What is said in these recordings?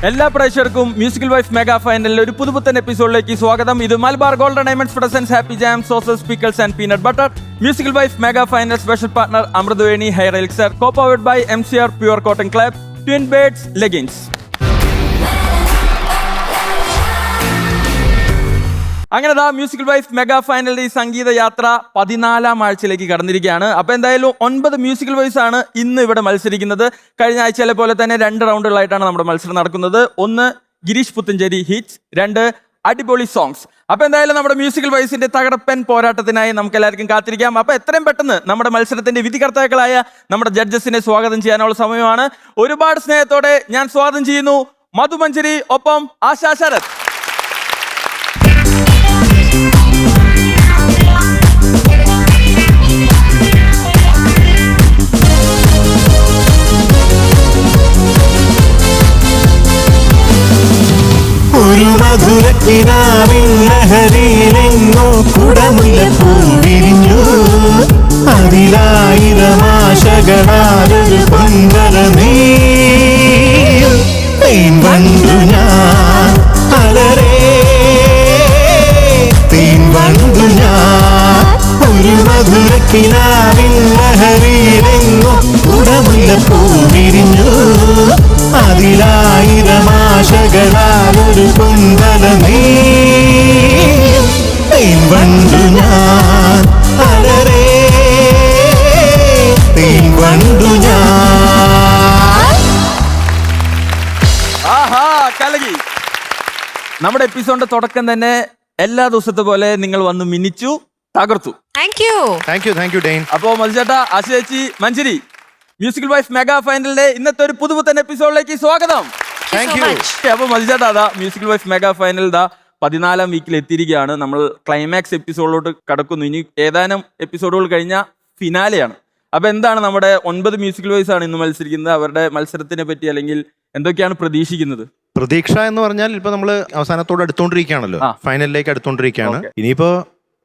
എല്ലാ പ്രേക്ഷകർക്കും musical wife mega ഫൈനലിൽ ഒരു പുതുപുത്തൻ എപ്പിസോഡിലേക്ക് സ്വാഗതം. ഇത് Malabar golden diamonds presents happy jam sauces pickles and peanut butter. Musical wife mega final special partner Amrithaveni hair elixir, co powered by MCR pure cotton club, twin birds leggings. അങ്ങനെ musical wife mega ഫൈനലിന്റെ ഈ സംഗീത യാത്ര 14ാം ആഴ്ചയിലേക്ക് കടന്നിരിക്കുകയാണ്. അപ്പൊ എന്തായാലും 9 മ്യൂസിക്കൽ വൈസ് ആണ് ഇന്ന് ഇവിടെ മത്സരിക്കുന്നത്. കഴിഞ്ഞ ആഴ്ചയിലെ പോലെ തന്നെ 2 റൗണ്ടുകളായിട്ടാണ് നമ്മുടെ മത്സരം നടക്കുന്നത്. 1 ഗിരീഷ് പുത്തഞ്ചേരി ഹിറ്റ്സ്, 2 അടിപൊളി സോങ്സ്. അപ്പൊ എന്തായാലും നമ്മുടെ മ്യൂസിക്കൽ വൈസിന്റെ തകർപ്പൻ പോരാട്ടത്തിനായി നമുക്ക് എല്ലാവർക്കും കാത്തിരിക്കാം. അപ്പൊ എത്രയും പെട്ടെന്ന് നമ്മുടെ മത്സരത്തിന്റെ വിധികർത്താക്കളായ നമ്മുടെ ജഡ്ജസിനെ സ്വാഗതം ചെയ്യാനുള്ള സമയമാണ്. ഒരുപാട് സ്നേഹത്തോടെ ഞാൻ സ്വാഗതം ചെയ്യുന്നു മധു മഞ്ചരി, ഒപ്പം ആശാ ശരത്. ഒരു മധുരക്കിനാവിൻ ലഹരിയിലെങ്ങോ കുടമുല്ലപ്പൂ വിരിഞ്ഞു, അതിലായിരം ആശകളാലൊരു പൊൻവല നീയും തേൻ വണ്ടു ഞാൻ അലരേ തേൻ വണ്ടു ഞാൻ. ഒരു മധുരക്കിനാവിൻ ലഹരിയിലെങ്ങോ കുടമുല്ലപ്പൂ വിരിഞ്ഞു, അതിലായിരം ആശകളാലൊരു പൊൻവല നീയും തേൻ വണ്ടു ഞാൻ അലരേ തേൻ വണ്ടു ഞാൻ. ആഹാ, കലകി. നമ്മുടെ എപ്പിസോഡിന്റെ തുടക്കം തന്നെ എല്ലാ ദിവസത്തെ പോലെ നിങ്ങൾ വന്ന് മിന്നിച്ചു, തകർത്തു. Thank you Dain. അപ്പോ മധുചേട്ടാ, ആശ ചേച്ചി, മഞ്ചരി, മ്യൂസിക്കൽ വൈഫ് മെഗാ ഫൈനലിന്റെ ഇന്നത്തെ ഒരു പുതുപുത്തൻ എപ്പിസോഡിലേക്ക് സ്വാഗതം. അപ്പൊ മധുചേട്ടാ, മ്യൂസിക്കൽ വൈഫ് മെഗാ ഫൈനൽ 14ാം വീക്കിൽ എത്തിയിരിക്കുകയാണ്. നമ്മൾ ക്ലൈമാക്സ് എപ്പിസോഡിലോട്ട് കടക്കുന്നു. ഇനി ഏതാനും എപ്പിസോഡുകൾ കഴിഞ്ഞ ഫിനാലെയാണ്. അപ്പൊ എന്താണ് നമ്മുടെ 9 മ്യൂസിക്കൽ വൈസ് ആണ് ഇന്ന് മത്സരിക്കുന്നത്. അവരുടെ മത്സരത്തിനെ പറ്റി അല്ലെങ്കിൽ എന്തൊക്കെയാണ് പ്രതീക്ഷിക്കുന്നത്? പ്രതീക്ഷ എന്ന് പറഞ്ഞാൽ ഇപ്പൊ നമ്മള് അവസാനത്തോട് അടുത്തോണ്ടിരിക്കുകയാണല്ലോ, ഫൈനലിലേക്ക് അടുത്തോണ്ടിരിക്കുകയാണ്. ഇനിയിപ്പോ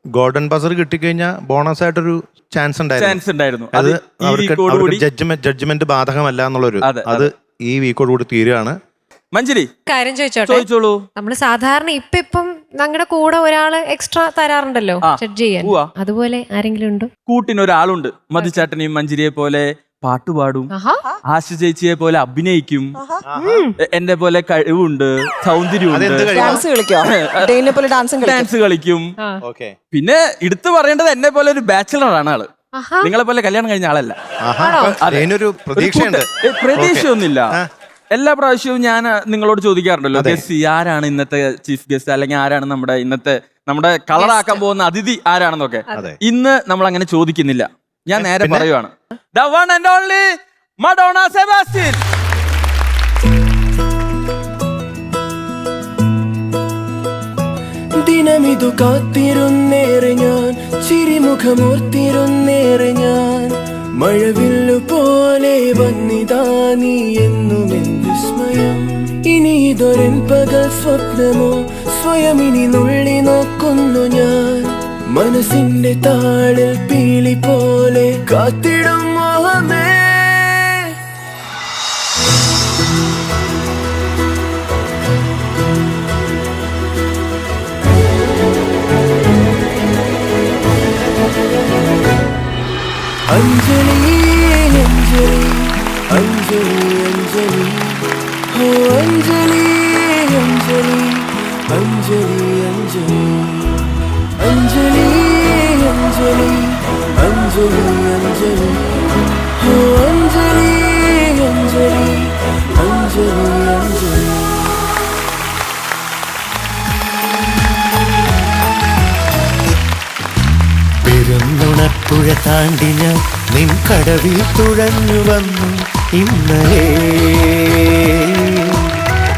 ഗോൾഡൻ ബസർ കിട്ടിക്കഴിഞ്ഞാൽ ബോണസ് ആയിട്ടൊരു ചാൻസ് ഉണ്ടായിരുന്നു. അത് അവർക്ക് ജഡ്ജ്മെന്റ് ബാധകമല്ല എന്നുള്ളൊരു അത് ഈ വീക്കോട് കൂടി തീരുകയാണ്. മഞ്ജരി, കാര്യം ചോദിച്ചോളൂ. നമ്മള് സാധാരണ ഇപ്പം ഞങ്ങളുടെ കൂടെ ഒരാള് എക്സ്ട്രാ തരാറുണ്ടല്ലോ ജഡ്ജ് ചെയ്യാൻ, അതുപോലെ ആരെങ്കിലും ഉണ്ടോ? കൂട്ടിനൊരാളുണ്ട്. മധുചേട്ടനെയും മഞ്ജരിയെ പോലെ പാട്ടുപാടും, ആശ ചേച്ചിയെ പോലെ അഭിനയിക്കും, എന്നെ പോലെ കഴിവുണ്ട്, സൗന്ദര്യമുണ്ട്, ഡാൻസ് കളിക്കും. പിന്നെ എടുത്തു പറയേണ്ടത് എന്നെ പോലെ ഒരു ബാച്ചിലർ ആണ് ആള്. നിങ്ങളെ പോലെ കല്യാണം കഴിഞ്ഞ ആളല്ല. പ്രതീക്ഷയൊന്നുമില്ല. എല്ലാ പ്രാവശ്യവും ഞാൻ നിങ്ങളോട് ചോദിക്കാറുണ്ടല്ലോ, ഗസ്റ്റ് ആരാണ് ഇന്നത്തെ ചീഫ് ഗസ്റ്റ്, അല്ലെങ്കിൽ ആരാണ് നമ്മുടെ കളറാക്കാൻ പോകുന്ന അതിഥി ആരാണെന്നൊക്കെ. ഇന്ന് നമ്മൾ അങ്ങനെ ചോദിക്കുന്നില്ല. ഞാൻ നേരെ പറയുവാണ്, the one and only Madonna Sebastian. ദിനമിതു കാത്തിരുന്നേറെ ഞാൻ, ചിരിമുഖമോർത്തിരുന്നേറെ ഞാൻ, മഴവില്ലു പോലെ വന്നിതാ നീ എന്നുമെൻ വിസ്മയം. ഇനി ഇതൊരെൻ പകൽ സ്വപ്നമോ, സ്വയം ഇനി നുള്ളി നോക്കുന്നു ഞാൻ, മനസ്സിന്റെ താളിൽ പീലി പോലെ കാത്തിടും മോഹമേ. അഞ്ജലി അഞ്ജലി അഞ്ജലി അഞ്ജലി ഹോ അഞ്ജലി അഞ്ജലി അഞ്ജലി അഞ്ജലി അഞ്ജലി അഞ്ജലി അഞ്ജലി അഞ്ജലി ഹോ അഞ്ജലി അഞ്ജലി അഞ്ജലി അഞ്ജലി. പെരുന്നുണപ്പുഴ താണ്ടി ഞാൻ നിൻ കടവിൽ തുഴഞ്ഞു വന്നു ഇന്നലെ.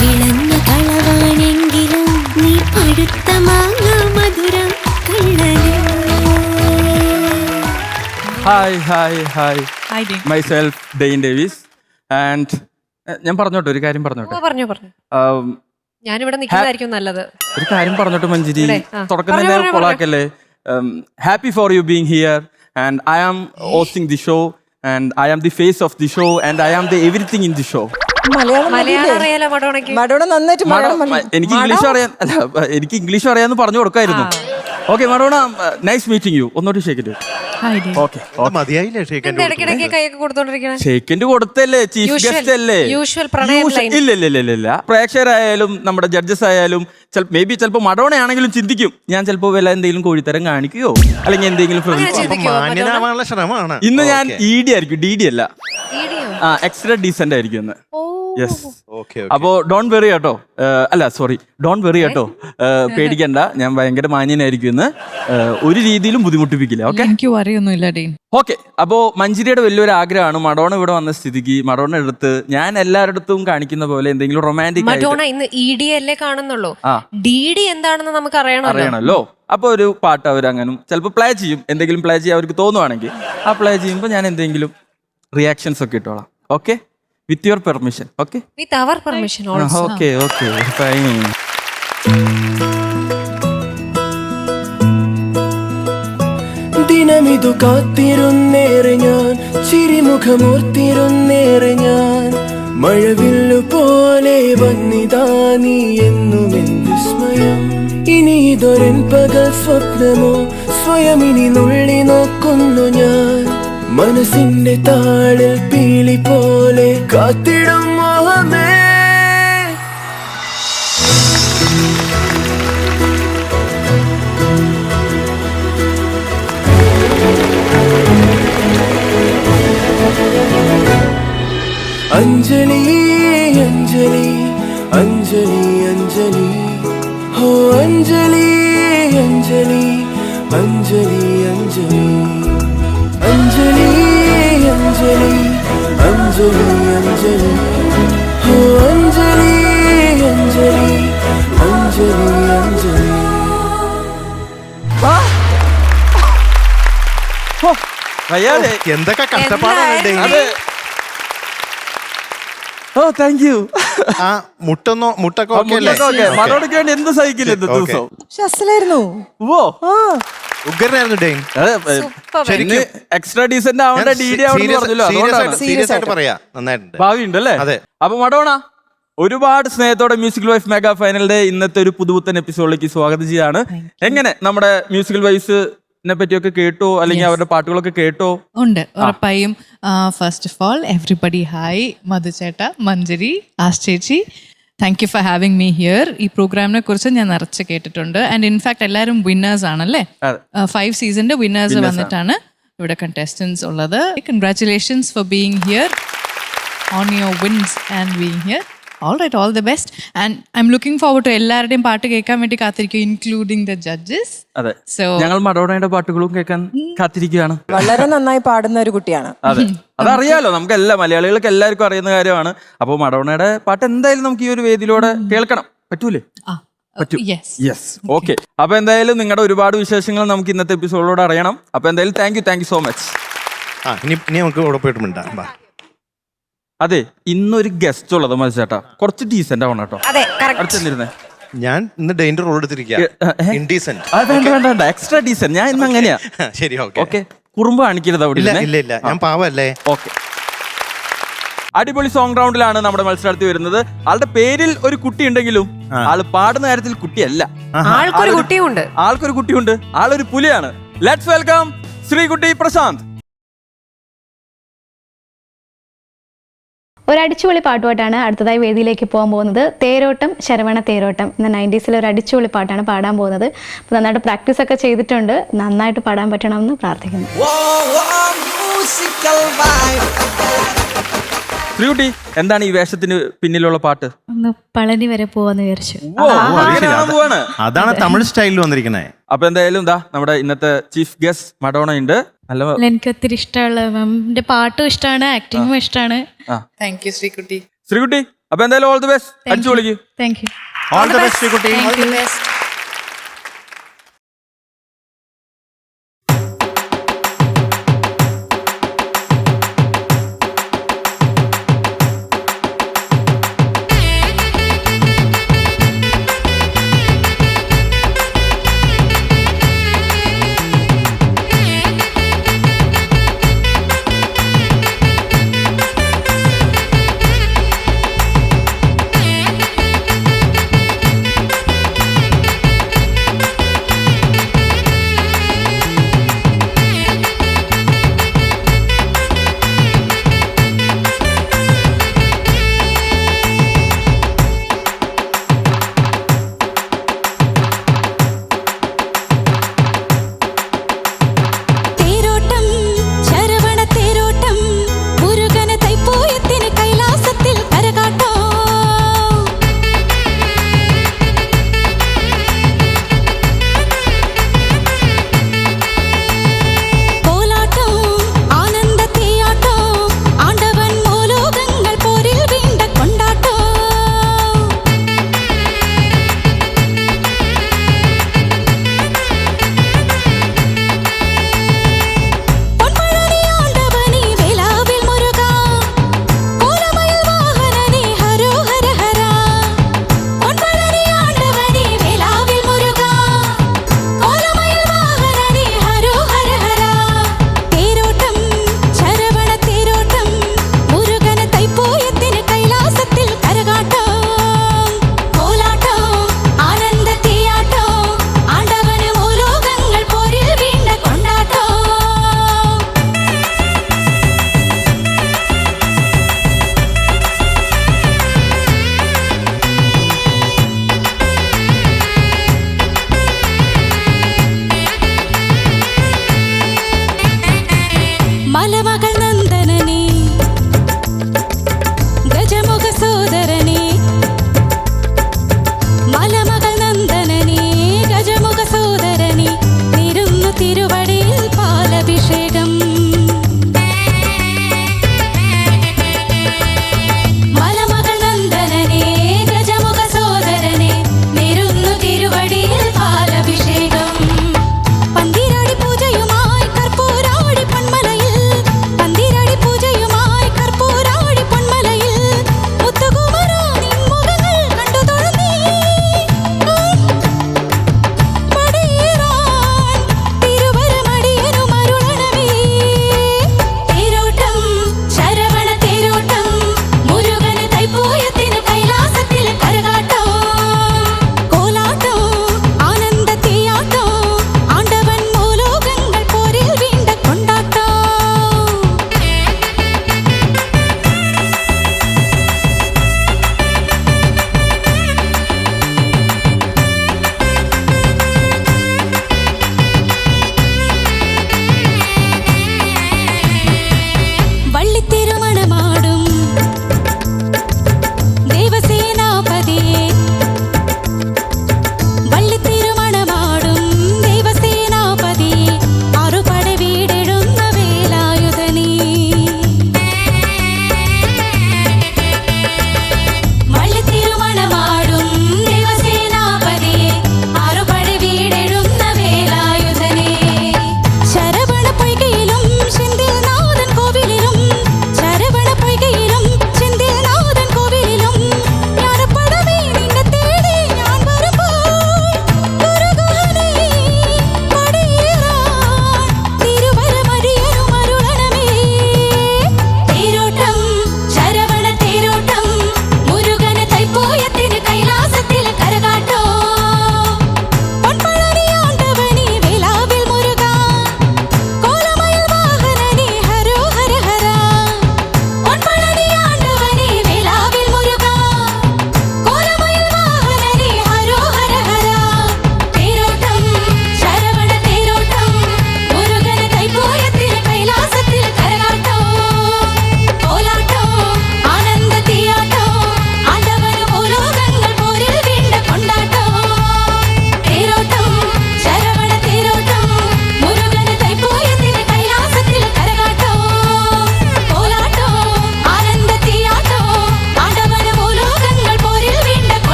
വിളഞ്ഞ കളവാണെങ്കിലും നീ പഴുത്ത മാങ്ങ മധുരം കള്ളനെ. Hi myself Dain Davis. And ഞാൻ പറഞ്ഞോട്ടെ, ഒരു കാര്യം പറഞ്ഞോട്ടെ. ഞാനിവിടെ നിൽക്കുന്നതായിരിക്കും നല്ലത്. ഒരു കാര്യം പറഞ്ഞോട്ടെ മഞ്ജരി, തുടക്കം തന്നെ കൊളാക്കല്ലേ. Happy for you being here, and I am hosting the show, and I am the face of the show, and I am the everything in the show. Malayalam അറിയാലോ മഡോണയ്ക്ക്. മഡോണ നന്നായിട്ട് മലയാളം എനിക്ക് ഇംഗ്ലീഷ് അറിയാൻ അല്ല എനിക്ക് ഇംഗ്ലീഷ് അറിയാന്ന് പറഞ്ഞു കൊടുക്കായിരുന്നു. Okay Madonna, nice meeting you. ഒന്നോട്ട് ഷേക്ക് ഓക്കെ. മതിയായില്ലേ ഷേക്കൻഡ് ഇടയ്ക്കിടയ്ക്ക് കൈയൊക്കെ കൊടുത്തോണ്ടിരിക്കണം. ഷേക്കൻഡ് കൊടുത്തല്ലേ, ചീഫ് ഗസ്റ്റ് അല്ലേ. യൂഷ്വൽ പ്രണയം line. ഇല്ല പ്രേക്ഷകരായാലും നമ്മുടെ ജഡ്ജസ് ആയാലും മേ ബി ചിലപ്പോൾ മഡോണ ആണെങ്കിലും ചിന്തിക്കും ഞാൻ ചിലപ്പോൾ വല്ല എന്തെങ്കിലും കോഴിത്തരം കാണിക്കുകയോ അല്ലെങ്കിൽ എന്തെങ്കിലും മാന്യനാവാനുള്ള ശ്രമമാണ്. ഇന്ന് ഞാൻ ED ആയിരിക്കും, DD അല്ല. വീഡിയോ. എക്സ്ട്രാ ഡീസന്റ് ആയിരിക്കും ഇന്ന്. ഓ. യെസ്. അപ്പോ ഡോണ്ട് വെറി കേട്ടോ, അല്ല സോറി ഡോണ്ട് വെറി കേട്ടോ, പേടിക്കണ്ട, ഞാൻ ഭയങ്കര മാന്യനായിരിക്കും ഇന്ന്, ഒരു രീതിയിലും ബുദ്ധിമുട്ടിപ്പിക്കില്ല. ഓക്കെ, എനിക്ക് അറിയൊന്നുമില്ല ഡീൻ. ഓക്കെ. അപ്പോ മഞ്ജിരിയുടെ വലിയൊരു ആഗ്രഹമാണ് മഡോണ ഇവിടെ വന്ന സ്ഥിതിക്ക് മഡോണ എടുത്ത് ഞാൻ എല്ലായിടത്തും കാണിക്കുന്ന പോലെ എന്തെങ്കിലും റൊമാൻറ്റിക് മഡോണ ഇന്ന് ED അല്ലേ കാണുന്നുള്ളൂ. DD എന്താണെന്ന് നമുക്ക് അറിയണല്ലോ. അപ്പൊ ഒരു പാട്ട് അവരങ്ങനെ ചിലപ്പോൾ പ്ലേ ചെയ്യും, എന്തെങ്കിലും പ്ലേ ചെയ്യാൻ അവർക്ക് തോന്നുവാണെങ്കിൽ ആ പ്ലേ ചെയ്യുമ്പോൾ ഞാൻ എന്തെങ്കിലും റിയാക്ഷൻസ് ഒക്കെ ഇട്ടോളാം. Okay, with your permission. Okay, with our permission also. Okay fine. ദിനമിതു കാത്തിരുന്നേറെ ഞാൻ, ചിരിമുഖമോർത്തിരുന്നേറെ ഞാൻ, മഴവില്ലു പോലെ വന്നിതാ നീ എന്നുമെൻ വിസ്മയം. ഇനി ഇതൊരൻ പകൽ സ്വപ്നമോ, സ്വയം ഇനി നുള്ളി നോക്കുന്നു ഞാൻ, മനസ്സിന്റെ താളിൽ പീലി പോലെ കാത്തിടും മോഹമേ. അഞ്ജലി അഞ്ജലി അഞ്ജലി അഞ്ജലി ഹോ അഞ്ജലി അഞ്ജലി അഞ്ജലി അഞ്ജലി അഞ്ജലി അഞ്ജലി അഞ്ജലി അഞ്ജലി ഹോ അഞ്ജലി അഞ്ജലി അഞ്ജലി അഞ്ജലി. എന്തൊക്കെ കഷ്ടപ്പാടാണ്. ഓ താങ്ക് യു. ആ മുട്ടൊക്കെ ഓക്കെ അല്ലേ? മഡോണയ്ക്ക് വേണ്ടി എന്ത് സഹിക്കില്ല എന്ത് ദിവസം. പക്ഷെ അസലായിരുന്നു. ഓ ഉഗ്രനായിരുന്നു ഡെയിൻ. ശരിക്കും എക്സ്ട്രാ ഡീസന്റ് ആവേണ്ട DD ആവണമെന്ന് പറഞ്ഞല്ലോ, അതുകൊണ്ടാണ്. സീരിയസ് ആയിട്ട് പറയാ, നന്നായിട്ടുണ്ട്, ഭാവിയുണ്ട് അല്ലേ? അതെ. അപ്പൊ മഡോണ ഒരുപാട് സ്നേഹത്തോടെ മ്യൂസിക്കൽ വൈഫ് മെഗാ ഫൈനലിന്റെ ഇന്നത്തെ ഒരു പുതുപുത്തൻ എപ്പിസോഡിലേക്ക് സ്വാഗതം ചെയ്യാണ്. എങ്ങനെ നമ്മുടെ മ്യൂസിക്കൽ വൈസ് പറ്റിയൊക്കെ കേട്ടോ, അല്ലെങ്കിൽ അവരുടെ പാട്ടുകളൊക്കെ കേട്ടോ? ഉണ്ട്, ഉറപ്പായും. First of all everybody hi, മധുചേട്ട, മഞ്ജരി, ആശ്ചേച്ചി, thank you for having me here. ഈ പ്രോഗ്രാമിനെ കുറിച്ച് ഞാൻ നിറച്ച് കേട്ടിട്ടുണ്ട്. ആൻഡ് ഇൻഫാക്ട് എല്ലാവരും വിന്നേഴ്സ് ആണല്ലേ, 5 സീസണിന്റെ വിന്നേഴ്സ് വന്നിട്ടാണ് ഇവിടെ കണ്ടസ്റ്റൻസ് ഉള്ളത്. Congratulations for being here on your wins and being here. All right, all the best. And I'm looking forward to എല്ലാവരുടെയും പാട്ട് കേൾക്കാൻ വേണ്ടി കാത്തിരിക്കും, ഇൻക്ലൂഡിംഗ് ദ ജഡ്ജസ്. അതെ, ഞങ്ങൾ മഡോണയുടെ പാട്ടുകളും കേൾക്കാൻ കാത്തിരിക്കുകയാണ്. വളരെ നന്നായി പാടുന്ന ഒരു കുട്ടിയാണ്. അതെ, അതറിയാലോ, നമുക്ക് എല്ലാ മലയാളികൾക്ക് എല്ലാവർക്കും അറിയുന്ന കാര്യമാണ്. അപ്പോൾ മഡോണയുടെ പാട്ട് എന്തായാലും നമുക്ക് ഈ ഒരു വേദിയിലൂടെ കേൾക്കണം, പറ്റൂലേ? പറ്റൂ. Yes, okay. അപ്പൊ എന്തായാലും നിങ്ങളുടെ ഒരുപാട് വിശേഷങ്ങൾ നമുക്ക് ഇന്നത്തെ എപ്പിസോഡിലൂടെ അറിയണം. അപ്പൊ എന്തായാലും താങ്ക് യു സോ മച്ച്. ഇനി നമുക്ക് ഇവിടെ പോയിട്ട് മിണ്ടാം. അതെ, ഇന്നൊരു ഗസ്റ്റ് ഉള്ളത് മത്സേട്ടാ, കുറച്ച് ഡീസന്റ് ആവണം കേട്ടോ. അടുത്തിരുന്നേ, ഞാൻ ഇന്ന് ഡെയിൻ്റെ റോൾ എടുത്തിരിക്കുക. വേണ്ട, എക്സ്ട്രാ ഡീസന്റ്. ഞാൻ ഇന്ന് അങ്ങനെയാ. ശരി, ഓക്കെ. കുറുമ്പ് കാണിക്കരുത് അവിടെ. ഇല്ല, ഞാൻ പാവല്ലേ. ഓക്കെ, അടിപൊളി സോങ് റൗണ്ടിലാണ് നമ്മുടെ മത്സരാർത്ഥി വരുന്നത്. ആളുടെ പേരിൽ ഒരു കുട്ടി ഉണ്ടെങ്കിലും ആള് പാടുന്ന കാര്യത്തിൽ കുട്ടിയല്ല. ആൾക്കൊരു കുട്ടിയുണ്ട്. ആളൊരു പുലിയാണ്. Let's welcome Sreekutty Prashanth. ഒരു അടിച്ചുപൊളി പാട്ടുപാട്ടാണ് അടുത്തതായി വേദിയിലേക്ക് പോകാൻ പോകുന്നത്. തേരോട്ടം, ശരവണ തേരോട്ടം എന്ന 90s ഒരു അടിച്ചുപൊളി പാട്ടാണ് പാടാൻ പോകുന്നത്. അപ്പോൾ നന്നായിട്ട് പ്രാക്ടീസ് ഒക്കെ ചെയ്തിട്ടുണ്ട്. നന്നായിട്ട് പാടാൻ പറ്റണമെന്ന് പ്രാർത്ഥിക്കുന്നു. ശ്രീകുട്ടി, എന്താണ് ഈ വേഷത്തിന് പിന്നിലുള്ള പാട്ട്? ഒന്ന് പളനി വരെ പോവാന്ന് വിചാരിച്ചു. അതാണ് തമിഴ് സ്റ്റൈലിൽ വന്നിരിക്കുന്നത്. അപ്പൊ എന്തായാലും നമ്മുടെ ഇന്നത്തെ ചീഫ് ഗസ്റ്റ് മഡോണ ഉണ്ട്. എനിക്ക് ഒത്തിരി ഇഷ്ടമുള്ള എന്റെ പാട്ടും ഇഷ്ടമാണ്, ആക്ടിങ്ങും ഇഷ്ടമാണ്. Thank you Sreekutty. അപ്പൊ എന്തായാലും ഓൾ ദി ബെസ്റ്റ്. അടിച്ചു പൊളിക്ക്. Thank you. All the best Sreekutty.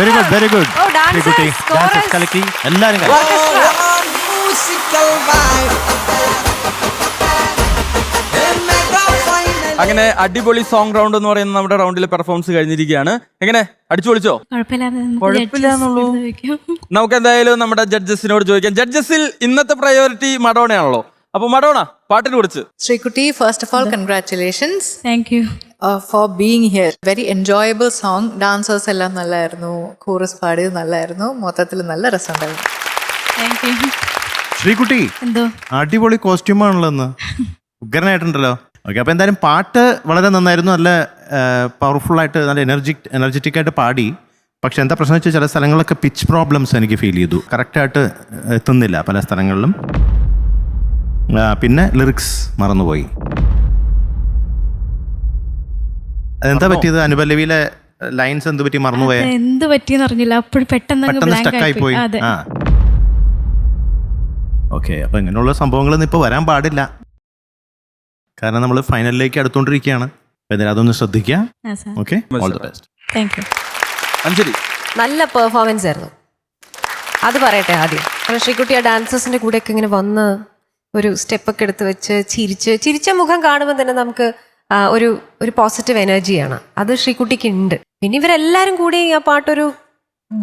Very good very good Oh, dancers, കുട്ടി chorus. ഡാൻസസ് കലക്കി എല്ലാവരും കലക്കി. അങ്ങനെ അടിപൊളി സോങ് റൗണ്ട് എന്ന് പറയുന്ന നമ്മുടെ റൗണ്ടിലെ പെർഫോമൻസ് കഴിഞ്ഞിരിക്കുകയാണ്. എങ്ങനെ അടിച്ചു പൊളിച്ചോ? കുഴപ്പമില്ലാന്നുള്ളൂ. നമുക്ക് എന്തായാലും നമ്മുടെ ജഡ്ജസിനോട് ചോദിക്കാം. ജഡ്ജസിൽ ഇന്നത്തെ പ്രയോറിറ്റി മഡോണയാണല്ലോ. അപ്പൊ മഡോണ പാട്ടിനെ കുറിച്ച്. Sreekutty, first of all congratulations thank you for being here. Very enjoyable song. Dancers എല്ലാം നല്ലായിരുന്നു, കോറസ് പാടിയത് നല്ലായിരുന്നു, മൊത്തത്തിൽ നല്ല രസമുണ്ടായിരുന്നു. Thank you. ശ്രീകുട്ടി എന്തോ അടിപൊളി കോസ്റ്റ്യൂമാണല്ലോ ഇന്ന്, ഉഗ്രനായിട്ടുണ്ടല്ലോ. ഓക്കെ, അപ്പൊ എന്തായാലും പാട്ട് വളരെ നന്നായിരുന്നു, നല്ല പവർഫുൾ ആയിട്ട് നല്ല എനർജറ്റിക് ആയിട്ട് പാടി. പക്ഷെ എന്താ പ്രശ്നം വെച്ചാൽ ചില സ്ഥലങ്ങളിലൊക്കെ പിച്ച് പ്രോബ്ലംസ് എനിക്ക് ഫീൽ ചെയ്തു, കറക്റ്റായിട്ട് എത്തുന്നില്ല പല സ്ഥലങ്ങളിലും. പിന്നെ ലിറിക്സ് മറന്നുപോയി. അതെന്താ പറ്റിയത്? അനുപല്ലവിയിലെ ലൈൻസ് എന്ത് പറ്റി മറന്നുപോയ? എന്ത് പറ്റിയെന്ന് അറിഞ്ഞില്ല, അപ്പോൾ പെട്ടെന്ന് സ്റ്റക്കായി പോയി. ആ ഓക്കെ, അപ്പൊ ഇങ്ങനെയുള്ള സംഭവങ്ങളൊന്നും ഇപ്പൊ വരാൻ പാടില്ല, കാരണം നമ്മൾ ഫൈനലിലേക്ക് അടുത്തോണ്ടിരിക്കുകയാണ്. അപ്പൊ എന്തായാലും അതൊന്ന് ശ്രദ്ധിക്കുക. Okay, all the best. Thank U. Anjali, നല്ല പെർഫോമൻസ് ആയിരുന്നു, അത് പറയട്ടെ ആദ്യം. കാരണം ശ്രീകുട്ടി ആ ഡാൻസേഴ്സിന്റെ കൂടെയൊക്കെ ഇങ്ങനെ വന്ന് ഒരു സ്റ്റെപ്പൊക്കെ എടുത്ത് വെച്ച് ചിരിച്ച മുഖം കാണുമ്പോൾ തന്നെ നമുക്ക് ഒരു പോസിറ്റീവ് എനർജിയാണ്, അത് ശ്രീകുട്ടിക്ക് ഉണ്ട്. പിന്നെ ഇവരെല്ലാരും കൂടി ആ പാട്ടൊരു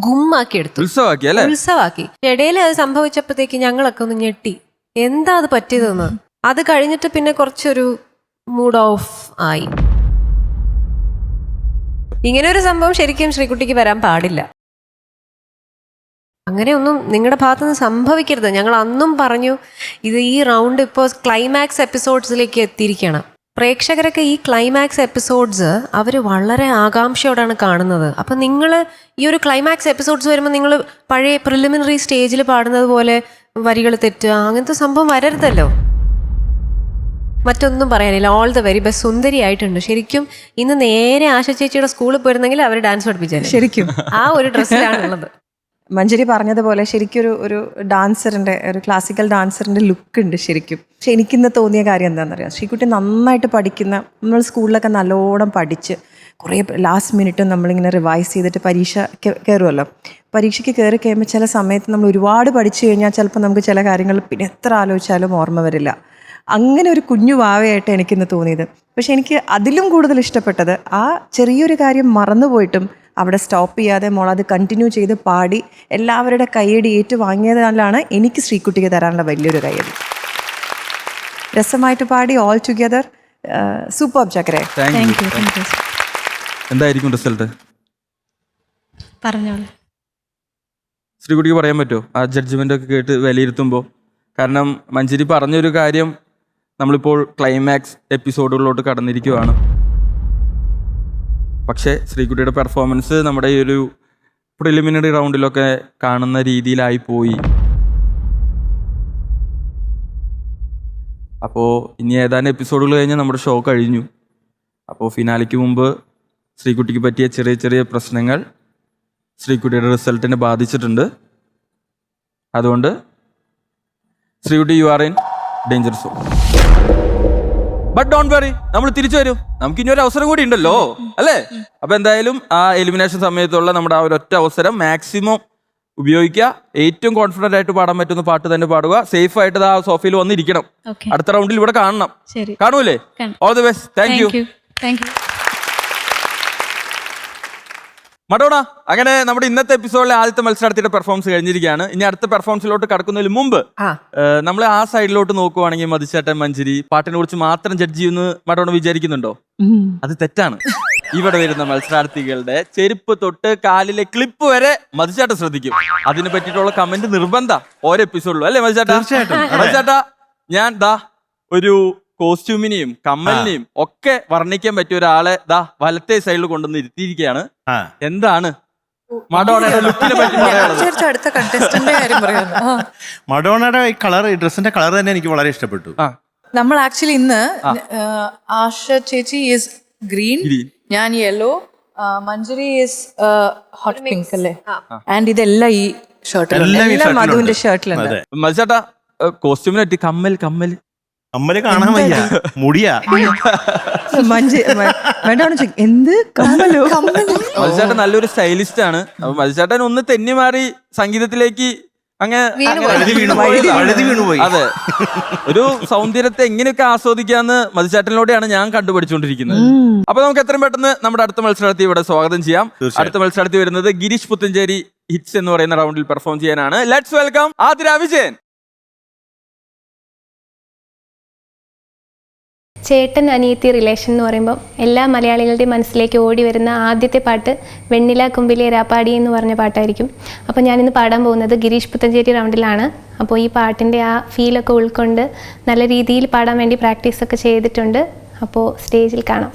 ഗുമ്മാക്കി എടുത്തു, ഉത്സവാക്കി അല്ലേ? ഉത്സവാക്കി. ഇടയിൽ അത് സംഭവിച്ചപ്പോഴത്തേക്ക് ഞങ്ങളൊക്കെ ഒന്ന് ഞെട്ടി, എന്താ അത് പറ്റിയതെന്ന്. അത് കഴിഞ്ഞിട്ട് പിന്നെ കുറച്ചൊരു മൂഡ് ഓഫ് ആയി. ഇങ്ങനെ ഒരു സംഭവം ശരിക്കും ശ്രീകുട്ടിക്ക് വരാൻ പാടില്ല. അങ്ങനെയൊന്നും നിങ്ങളുടെ ഭാഗത്തുനിന്ന് സംഭവിക്കരുത്. ഞങ്ങൾ അന്നും പറഞ്ഞു, ഇത് ഈ റൗണ്ട് ഇപ്പോൾ ക്ലൈമാക്സ് എപ്പിസോഡ്സിലേക്ക് എത്തിയിരിക്കണം. പ്രേക്ഷകരൊക്കെ ഈ ക്ലൈമാക്സ് എപ്പിസോഡ്സ് അവർ വളരെ ആകാംക്ഷയോടാണ് കാണുന്നത്. അപ്പം നിങ്ങൾ ഈ ഒരു ക്ലൈമാക്സ് എപ്പിസോഡ്സ് വരുമ്പോൾ നിങ്ങൾ പഴയ പ്രിലിമിനറി സ്റ്റേജിൽ പാടുന്നത് പോലെ വരികൾ തെറ്റുക, അങ്ങനത്തെ സംഭവം വരരുതല്ലോ. മറ്റൊന്നും പറയാനില്ല. All the very best. സുന്ദരിയായിട്ടുണ്ട് ശരിക്കും. ഇന്ന് നേരെ ആശ ചേച്ചിയുടെ സ്കൂളിൽ പോയിരുന്നെങ്കിൽ അവർ ഡാൻസ് പഠിപ്പിച്ചാൽ ശരിക്കും ആ ഒരു ഡ്രസ്സിലാണുള്ളത്. മഞ്ജരി പറഞ്ഞതുപോലെ ശരിക്കും ഒരു ഡാൻസറിൻ്റെ, ഒരു ക്ലാസിക്കൽ ഡാൻസറിൻ്റെ ലുക്ക് ഉണ്ട് ശരിക്കും. പക്ഷെ എനിക്കിന്ന് തോന്നിയ കാര്യം എന്താണെന്നറിയാം, ശ്രീകുട്ടി നന്നായിട്ട് പഠിക്കുന്ന, നമ്മൾ സ്കൂളിലൊക്കെ നല്ലോണം പഠിച്ച് കുറേ ലാസ്റ്റ് മിനിറ്റ് നമ്മളിങ്ങനെ റിവൈസ് ചെയ്തിട്ട് പരീക്ഷ കയറുമല്ലോ. പരീക്ഷയ്ക്ക് കയറി കഴിയുമ്പോൾ ചില സമയത്ത് നമ്മൾ ഒരുപാട് പഠിച്ചു കഴിഞ്ഞാൽ ചിലപ്പോൾ നമുക്ക് ചില കാര്യങ്ങൾ പിന്നെ എത്ര ആലോചിച്ചാലും ഓർമ്മ വരില്ല. അങ്ങനെ ഒരു കുഞ്ഞു വാവയായിട്ട് എനിക്കിന്ന് തോന്നിയത്. പക്ഷെ എനിക്ക് അതിലും കൂടുതൽ ഇഷ്ടപ്പെട്ടത് ആ ചെറിയൊരു കാര്യം മറന്നുപോയിട്ടും അവിടെ സ്റ്റോപ്പ് ചെയ്യാതെ മോൾ അത് കണ്ടിന്യൂ ചെയ്ത് പാടി എല്ലാവരുടെ കയ്യടി ഏറ്റുവാങ്ങിയതിനാലാണ് എനിക്ക് ശ്രീകുട്ടിക്ക് തരാനുള്ള വലിയൊരു കയ്യടി. രസമായിട്ട് പാടി, ഓൾ ടുഗെദർ സൂപ്പർ ചക്കരെ. Thank you. എന്തായിരിക്കും റിസൾട്ട്? പറഞ്ഞോളൂ. ശ്രീകുട്ടിക്ക് പറയാൻ പറ്റുമോ ആ ജഡ്ജ്മെന്റ് ഒക്കെ കേട്ട് വിലയിരുത്തുമ്പോൾ? കാരണം മഞ്ജരി പറഞ്ഞൊരു കാര്യം, നമ്മളിപ്പോൾ ക്ലൈമാക്സ് എപ്പിസോഡുകളിലോട്ട് കടന്നിരിക്കുവാണ്. പക്ഷേ ശ്രീകുട്ടിയുടെ പെർഫോമൻസ് നമ്മുടെ ഈ ഒരു പ്രിലിമിനറി റൗണ്ടിലൊക്കെ കാണുന്ന രീതിയിലായി പോയി. അപ്പോൾ ഇനി ഏതാനും എപ്പിസോഡുകൾ കഴിഞ്ഞാൽ നമ്മുടെ ഷോ കഴിഞ്ഞു. അപ്പോൾ ഫിനാലിക്ക് മുമ്പ് ശ്രീകുട്ടിക്ക് പറ്റിയ ചെറിയ ചെറിയ പ്രശ്നങ്ങൾ ശ്രീകുട്ടിയുടെ റിസൾട്ടിനെ ബാധിച്ചിട്ടുണ്ട്. അതുകൊണ്ട് Sreekutty, you are in danger zone. But don't worry, നമ്മൾ തിരിച്ചു വരും. നമുക്ക് ഇനി ഒരു അവസരം കൂടി ഉണ്ടല്ലോ, അല്ലേ? അപ്പൊ എന്തായാലും ആ എലിമിനേഷൻ സമയത്തുള്ള നമ്മുടെ ആ ഒരു ഒറ്റ അവസരം മാക്സിമം ഉപയോഗിക്കുക. ഏറ്റവും കോൺഫിഡന്റ് ആയിട്ട് പാടാൻ പറ്റുന്ന പാട്ട് തന്നെ പാടുക. സേഫ് ആയിട്ട് ആ സോഫയിൽ വന്നിരിക്കണം. അടുത്ത റൗണ്ടിൽ ഇവിടെ കാണണം. കാണൂലേ? All the best. Thank you. Madonna, അങ്ങനെ നമ്മുടെ ഇന്നത്തെ എപ്പിസോഡിലെ ആദ്യത്തെ മത്സരാർത്ഥിയുടെ പെർഫോമൻസ് കഴിഞ്ഞിരിക്കുകയാണ്. ഇനി അടുത്ത പെർഫോമൻസിലോട്ട് കടക്കുന്നതിന് മുമ്പ് നമ്മൾ ആ സൈഡിലോട്ട് നോക്കുവാണെങ്കിൽ മധുചേട്ടൻ, മഞ്ജരി പാട്ടിനെ കുറിച്ച് മാത്രം ജഡ്ജ് ചെയ്യുമെന്ന് മഡോണ വിചാരിക്കുന്നുണ്ടോ? അത് തെറ്റാണ്. ഇവിടെ വരുന്ന മത്സരാർത്ഥികളുടെ ചെരുപ്പ് തൊട്ട് കാലിലെ ക്ലിപ്പ് വരെ മധുചേട്ടൻ ശ്രദ്ധിക്കും. അതിനെ പറ്റിയിട്ടുള്ള കമന്റ് നിർബന്ധം ഓരോ എപ്പിസോഡിലും, അല്ലേ മധുചേട്ടാ? മധുചേട്ടാ, ഞാൻ ദാ ഒരു കോസ്റ്റ്യൂമിനെയും കമ്മലിനെയും ഒക്കെ വർണ്ണിക്കാൻ പറ്റിയ ഒരാളെ ദാ വലത്തെ സൈഡിൽ കൊണ്ടുവന്ന് ഇരുത്തിയിരിക്കുകയാണ്. എന്താണ് മഡോണയുടെ ലുക്കിനെ പറ്റി പറയാനുള്ളത്? അടുത്ത കണ്ടസ്റ്റന്റിന്റെ കാര്യം പറയാമോ? മഡോണയുടെ ഈ കളർ, ഈ ഡ്രസ്സിന്റെ കളർ തന്നെ എനിക്ക് വളരെ ഇഷ്ടപ്പെട്ടു. നമ്മൾ ആക്ച്വലി ഇന്ന് ആശ ചേച്ചി ഈസ് ഗ്രീൻ, ഞാൻ yellow, Manjari is hot pink അല്ലേ? ആൻഡ് ഇതെല്ലാം ഈ ഷർട്ടിൽ, മധുവിന്റെ ഷർട്ടിലുണ്ട്. മധുചേട്ടാ, കോസ്റ്റ്യൂമിനെ പറ്റി കമ്മൽ കമ്മല് കാണാൻ വയ്യ, മുടിയാ. വേണ്ടാണ് ചോദിക്കും എന്ത് കമ്മലോ. മധുചേട്ടൻ നല്ലൊരു സ്റ്റൈലിസ്റ്റ് ആണ്. അപ്പൊ മധുചേട്ടൻ ഒന്ന് തെന്നി മാറി സംഗീതത്തിലേക്ക് വീണുപോയി. അതെ, ഒരു സൗന്ദര്യത്തെ എങ്ങനെയൊക്കെ ആസ്വദിക്കാന്ന് മധുചേട്ടനിലൂടെയാണ് ഞാൻ കണ്ടുപിടിച്ചുകൊണ്ടിരിക്കുന്നത്. അപ്പൊ നമുക്ക് എത്രയും പെട്ടെന്ന് നമ്മുടെ അടുത്ത മത്സരാർത്ഥി ഇവിടെ സ്വാഗതം ചെയ്യാം. അടുത്ത മത്സരാർത്ഥി വരുന്നത് ഗിരീഷ് പുത്തഞ്ചേരി ഹിറ്റ്സ് എന്ന് പറയുന്ന റൗണ്ടിൽ പെർഫോം ചെയ്യാനാണ്. Let's welcome Athira Vijayan. ചേട്ടൻ അനിയത്തി റിലേഷൻ എന്ന് പറയുമ്പോൾ എല്ലാ മലയാളികളുടെയും മനസ്സിലേക്ക് ഓടി വരുന്ന ആദ്യത്തെ പാട്ട് വെണ്ണില കുമ്പിലെ രാപ്പാടി എന്ന് പറഞ്ഞ പാട്ടായിരിക്കും. അപ്പോൾ ഞാനിന്ന് പാടാൻ പോകുന്നത് ഗിരീഷ് പുത്തഞ്ചേരി റൗണ്ടിലാണ്. അപ്പോൾ ഈ പാട്ടിൻ്റെ ആ ഫീലൊക്കെ ഉൾക്കൊണ്ട് നല്ല രീതിയിൽ പാടാൻ വേണ്ടി പ്രാക്ടീസൊക്കെ ചെയ്തിട്ടുണ്ട്. അപ്പോൾ സ്റ്റേജിൽ കാണാം.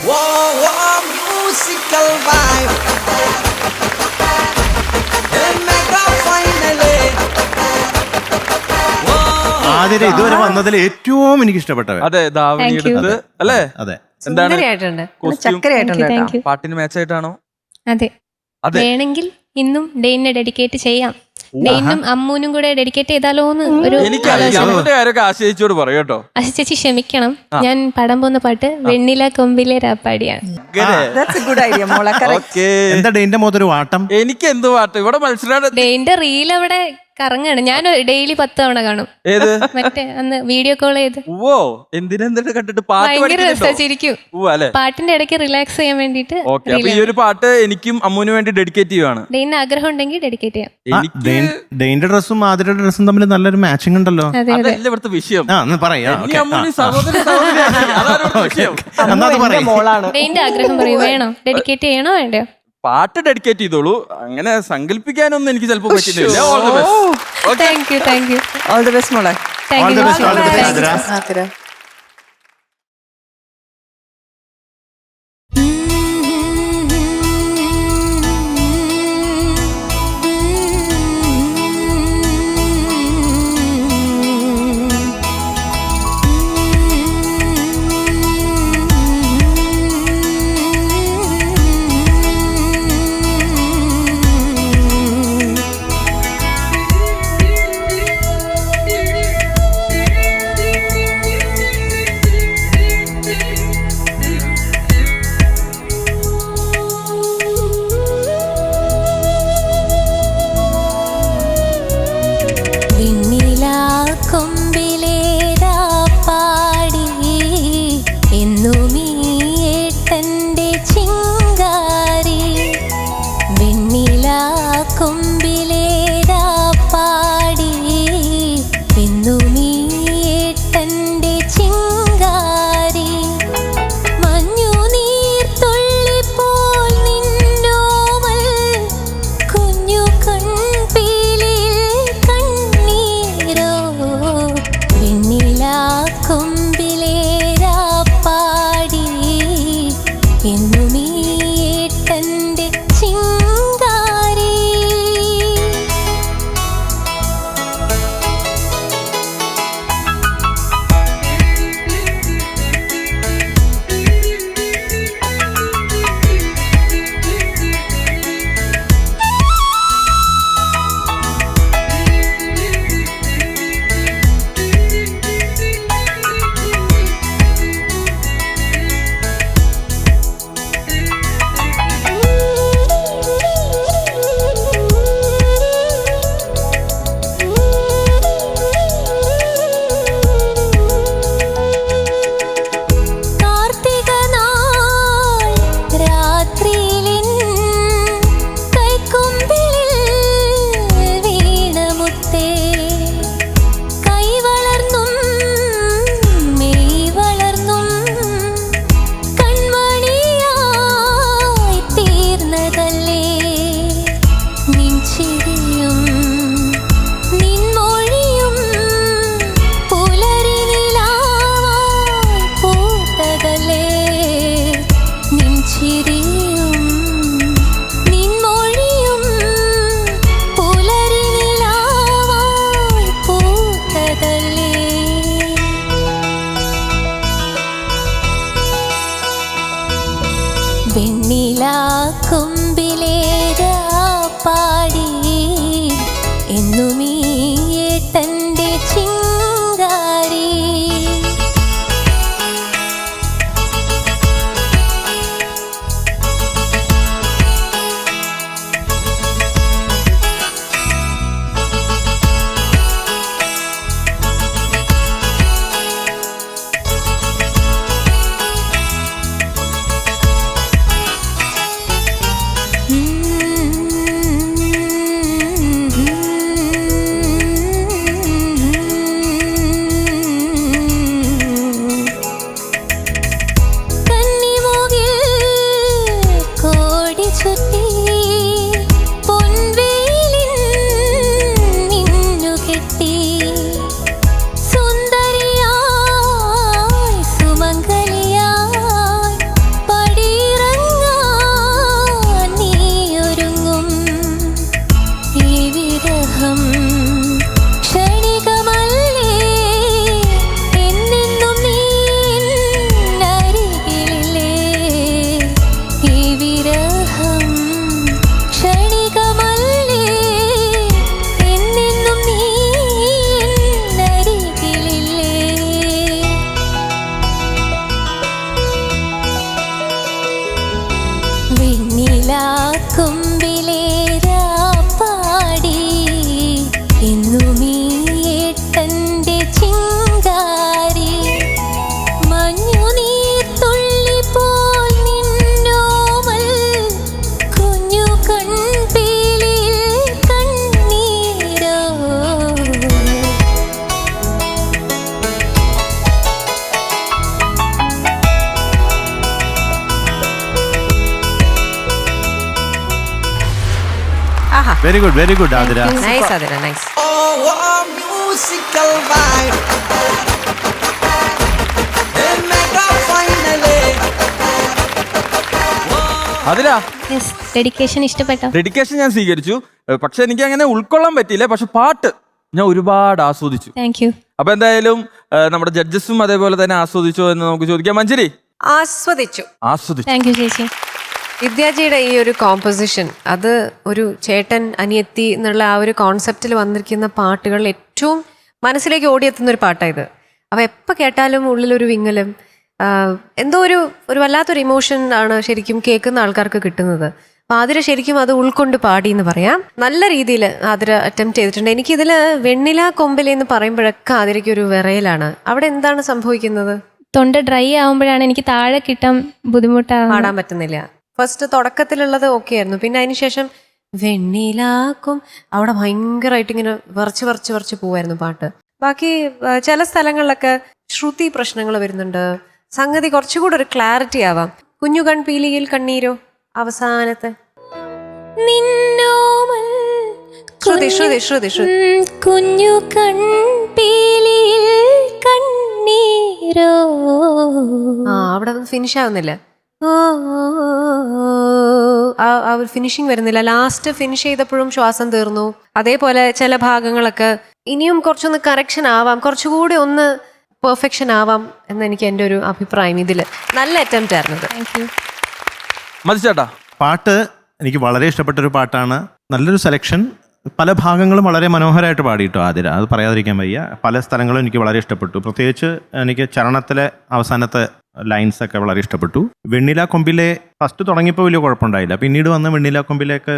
ആതിര ഇതുവരെ വന്നതിൽ ഏറ്റവും എനിക്ക് ഇഷ്ടപ്പെട്ടത്. അതെ, ധാവണി എടുത്ത് അല്ലേ? അതെ. എന്താണ് ചക്കരയായിട്ടുണ്ട്. പാട്ടിന് മാച്ച് ആയിട്ടാണോ? അതെ, വേണമെങ്കിൽ ഇന്നും ഡെയിനെ ഡെഡിക്കേറ്റ് ചെയ്യാം. ഡെയിനും അമ്മൂനും കൂടെ ഡെഡിക്കേറ്റ് ചെയ്താലോന്ന് ഒരു കാര്യമൊക്കെ ആശയിച്ചോട് പറയൂ കേട്ടോ. ആശ ചേച്ചി ക്ഷമിക്കണം, ഞാൻ പാടാൻ പോകുന്ന പാട്ട് വെണ്ണില കൊമ്പിലെ രാപ്പാടിയാണ്. എന്താ ഡെയിന്റെ മുഖത്തൊരു വാട്ടം? എനിക്ക് എന്ത് പാട്ട് ഇവിടെ മത്സരം. ഡെയിന്റെ റീൽ അവിടെ കറങ്ങാണ്. ഞാൻ ഡെയിലി 10 തവണ കാണും. ഏത്? മറ്റേ അന്ന് വീഡിയോ കോൾ ചെയ്ത്. ഓ, എന്തിനെന്താ കണ്ടിട്ട് ഭയങ്കര രസിച്ചിരിക്കും. പാട്ടിന്റെ ഇടയ്ക്ക് റിലാക്സ് ചെയ്യാൻ വേണ്ടിട്ട്. ഈ ഒരു പാട്ട് എനിക്കും അമ്മൂന് വേണ്ടി ഡെഡിക്കേറ്റ് ചെയ്യുവാണ്. ഡെയിന് ആഗ്രഹം ഉണ്ടെങ്കിൽ ഡെഡിക്കേറ്റ് ചെയ്യാം. ഡെയിന്റെ ഡ്രസ്സും ആതിരയുടെ ഡ്രസ്സും തമ്മിൽ നല്ലൊരു മാച്ചിങ് ഉണ്ടല്ലോ. അതല്ല ഇവിടുത്തെ വിഷയം. ഡെയിന്റെ ആഗ്രഹം പറയൂ, വേണോ ഡെഡിക്കേറ്റ് ചെയ്യണോ വേണ്ടയോ? പാട്ട് ഡെഡിക്കേറ്റ് ചെയ്തോളൂ. അങ്ങനെ സങ്കല്പിക്കാനൊന്നും എനിക്ക് ചിലപ്പോൾ പറ്റുന്നില്ല. Thank you. All the best മോളെ. വെണ്ണിലാ കൊമ്പിലേരാ പാടി എന്നുമീ ഏട്ടന്റെ ചിങ്കാരി മഞ്ഞുനീർ തുള്ളി പോൽ നിന്നോമൽ കുഞ്ഞു കൺപീലിൽ കണ്ണീരോ. Very good very good Athira. Nice Athira, nice. അതിലാ ഡെഡിക്കേഷൻ ഇഷ്ടപ്പെട്ടോ? ഡെഡിക്കേഷൻ ഞാൻ സ്വീകരിച്ചു, പക്ഷെ എനിക്ക് അങ്ങനെ ഉൾക്കൊള്ളാൻ പറ്റിയില്ല. പക്ഷെ പാട്ട് ഞാൻ ഒരുപാട് ആസ്വദിച്ചു. Thank you. അപ്പൊ എന്തായാലും നമ്മുടെ ജഡ്ജസും അതേപോലെ തന്നെ ആസ്വദിച്ചോ എന്ന് നമുക്ക് ചോദിക്കാം. മഞ്ജരി ആസ്വദിച്ചു. താങ്ക് യു ചേച്ചി. വിദ്യാജിയുടെ ഈ ഒരു കോമ്പോസിഷൻ, അത് ഒരു ചേട്ടൻ അനിയത്തി എന്നുള്ള ആ ഒരു കോൺസെപ്റ്റിൽ വന്നിരിക്കുന്ന പാട്ടുകളിൽ ഏറ്റവും മനസ്സിലേക്ക് ഓടിയെത്തുന്ന ഒരു പാട്ടായത്. അപ്പോൾ എപ്പോൾ കേട്ടാലും ഉള്ളിലൊരു വിങ്ങലും, എന്തോ ഒരു വല്ലാത്തൊരു ഇമോഷൻ ആണ് ശരിക്കും കേൾക്കുന്ന ആൾക്കാർക്ക് കിട്ടുന്നത്. അപ്പോൾ ആതിര ശരിക്കും അത് ഉൾക്കൊണ്ട് പാടി എന്ന് പറയാം. നല്ല രീതിയിൽ ആതിര അറ്റംപ്റ്റ് ചെയ്തിട്ടുണ്ട്. എനിക്കിതിൽ വെണ്ണില കൊമ്പിലെ എന്ന് പറയുമ്പോഴൊക്കെ ആതിരയ്ക്ക് ഒരു വിറയലാണ്. അവിടെ എന്താണ് സംഭവിക്കുന്നത്? തൊണ്ട ഡ്രൈ ആവുമ്പോഴാണ് എനിക്ക് താഴെ കിട്ടാൻ ബുദ്ധിമുട്ടാണ്, പാടാൻ പറ്റുന്നില്ല. ഫസ്റ്റ് തുടക്കത്തിലുള്ളത് ഓക്കെ ആയിരുന്നു, പിന്നെ അതിനുശേഷം വെണ്ണിലാക്കും അവിടെ ഭയങ്കരമായിട്ട് ഇങ്ങനെ വറച്ച് പോവായിരുന്നു പാട്ട്. ബാക്കി ചില സ്ഥലങ്ങളിലൊക്കെ ശ്രുതി പ്രശ്നങ്ങൾ വരുന്നുണ്ട്. സംഗതി കുറച്ചുകൂടെ ഒരു ക്ലാരിറ്റി ആവാം. കുഞ്ഞു കൺപീലിയിൽ കണ്ണീരോ അവസാനത്തെ നിന്നോമൽ ശ്രുതി കുഞ്ഞു കൺപീലിയിൽ കണ്ണീരോ. അവിടെ ഫിനിഷ് ആവുന്നില്ല, ആ ഒരു ഫിനിഷിങ് വരുന്നില്ല. ലാസ്റ്റ് ഫിനിഷ് ചെയ്തപ്പോഴും ശ്വാസം തീർന്നു. അതേപോലെ ചില ഭാഗങ്ങളൊക്കെ ഇനിയും കുറച്ചൊന്ന് കറക്ഷൻ ആവാം, കുറച്ചുകൂടി ഒന്ന് പെർഫെക്ഷൻ ആവാം എന്നെനിക്ക് എൻ്റെ ഒരു അഭിപ്രായം. ഇതില് നല്ല അറ്റംപ്റ്റ് ആയിരുന്നു. Thank U. മതിച്ചേട്ടാ, പാട്ട് എനിക്ക് വളരെ ഇഷ്ടപ്പെട്ടൊരു പാട്ടാണ്. നല്ലൊരു സെലക്ഷൻ. പല ഭാഗങ്ങളും വളരെ മനോഹരമായിട്ട് പാടിയിട്ടു ആതിര, അത് പറയാതിരിക്കാൻ വയ്യ. പല സ്ഥലങ്ങളും എനിക്ക് വളരെ ഇഷ്ടപ്പെട്ടു. പ്രത്യേകിച്ച് എനിക്ക് ചരണത്തിലെ അവസാനത്തെ ലൈൻസ് ഒക്കെ വളരെ ഇഷ്ടപ്പെട്ടു. വെണ്ണില കൊമ്പിലെ ഫസ്റ്റ് തുടങ്ങിയപ്പോൾ വലിയ കുഴപ്പമുണ്ടായില്ല, പിന്നീട് വന്ന് വെണ്ണില കൊമ്പിലേക്ക്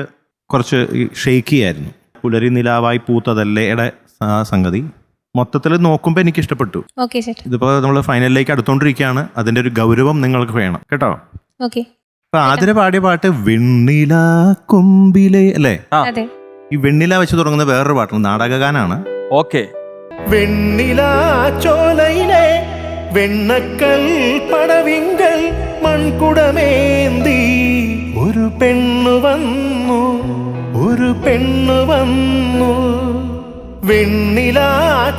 കുറച്ച് ഷെയ്ക്കി ആയിരുന്നു. പുലരി നിലാവായി പൂത്തതല്ലേയുടെ സംഗതി മൊത്തത്തിൽ നോക്കുമ്പോൾ എനിക്ക് ഇഷ്ടപ്പെട്ടു. ഓക്കെ ചേട്ടാ. ഇതിപ്പോൾ നമ്മൾ ഫൈനലിലേക്ക് അടുത്തോണ്ടിരിക്കുകയാണ്, അതിൻ്റെ ഒരു ഗൗരവം നിങ്ങൾക്ക് വേണം കേട്ടോ. ഓക്കെ. അപ്പൊ ആതിര പാടിയ പാട്ട് വെണ്ണില കൊമ്പിലെ അല്ലേ? അതെ. ഈ വെണ്ണില വെച്ച് തുടങ്ങുന്ന വേറൊരു പാട്ടാണ്, നാടകഗാനാണ്. ഓക്കെ. വെണ്ണില ചോലയിലെ വെണ്ണക്കൽ പടവിങ്കൽ മൺകുടമേന്തി ഒരു പെണ്ണു വന്നു, ഒരു പെണ്ണു വന്നു. വെണ്ണില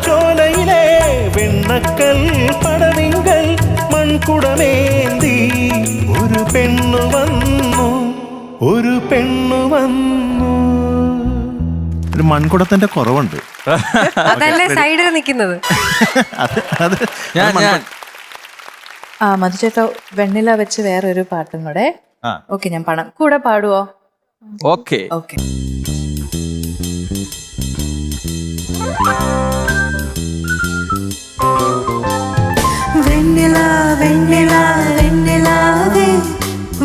ചോലയിലെ വെണ്ണക്കൽ പടവിങ്കൽ മൺകുടമേന്തി ഒരു പെണ്ണു വന്നു, ഒരു പെണ്ണു വന്നു. ഒരു മൺകുടത്തിന്റെ കുറവുണ്ട്. അതല്ലേ സൈഡിൽ നിൽക്കുന്നത്. മധുചേട്ടാ, വെണ്ണില വെച്ച് വേറൊരു പാട്ടും കൂടെ. ഓക്കെ, ഞാൻ പാടാം. കൂടെ പാടുവോ? ഓക്കെ. ഓക്കെ. வெண்ணிலா வெண்ணிலா வெண்ணிலாவே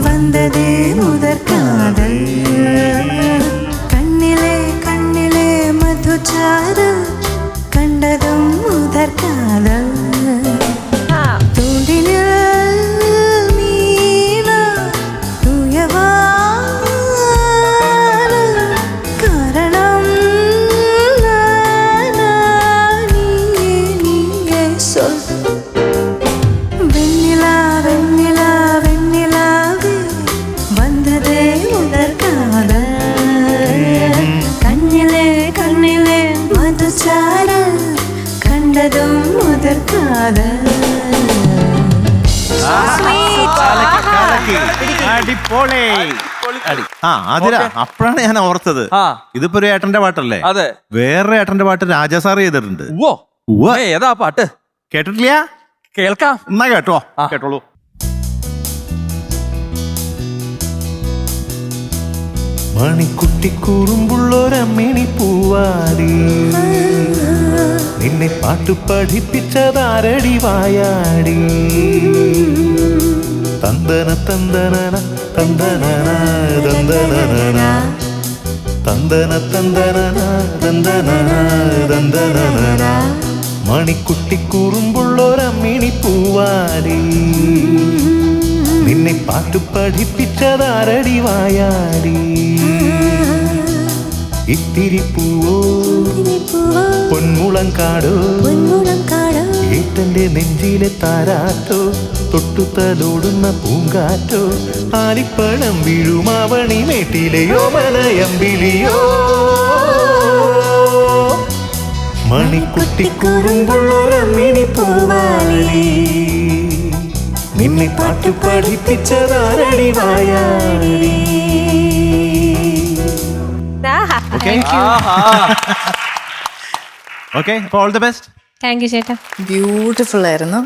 வந்ததே முதற் காதல் கண்ணிலே கண்ணிலே மதுச்சாரல் கண்டதும் முதற் காதல் தூண்டினில் மீனா தூயவா காரணம் நீயே சொல். வெண்ணிலா வெண்ணிலா வெண்ணிலாவே வந்ததே முதற் காதல் கண்ணிலே கண்ணிலே மதுச்சாரல் கண்டதும் முதற் காதல். ആതിര, അപ്പോഴാണ് ഞാൻ ഓർത്തത്, ഇതിപ്പോ ഒരു ഏട്ടന്റെ പാട്ടല്ലേ? അതെ. വേറൊരു ഏട്ടന്റെ പാട്ട് രാജാ സാർ ചെയ്തിട്ടുണ്ട്. ഏതാ പാട്ട്? കേട്ടിട്ടില്ല? കേൾക്കാം. എന്നാ കേട്ടോ, കേട്ടോളൂ. മണിക്കുട്ടി കുറുമ്പുള്ളൊരമ്മിണി പൂവാടി, നിന്നെ പാട്ടു പഠിപ്പിച്ചതാരടി വായാടി. തന്തന തന്തന തന്ദനന തന്ദനന തന്ദന തന്ദനന തന്ദനന തന്ദനന മണിക്കുട്ടി കുറുമ്പുള്ളൊരമ്മിണി പൂവാലി നിന്നെ പാട്ടു പഠിപ്പിച്ചതാരടി വായാടി ഇത്തിരി പൂവോ പൊന്മുളം കാടോ ഏട്ടന്റെ നെഞ്ചിലെ താരാട്ടോ തൊട്ടുതലോടുന്ന പൂങ്കാറ്റോ ആലിപ്പഴം വീഴുമാവണി മേട്ടിലെയോ മലയമ്പിളിയോ മണിക്കുട്ടി കുറുമ്പുള്ളൊരമ്മിണി പൂവാലി നിന്നെ പാട്ടു പഠിപ്പിച്ചതാരടി വായാടി. ഓക്കെ, അപ്പോൾ all the best. Thank you ചേട്ടാ. ബ്യൂട്ടിഫുൾ ആയിരുന്നു.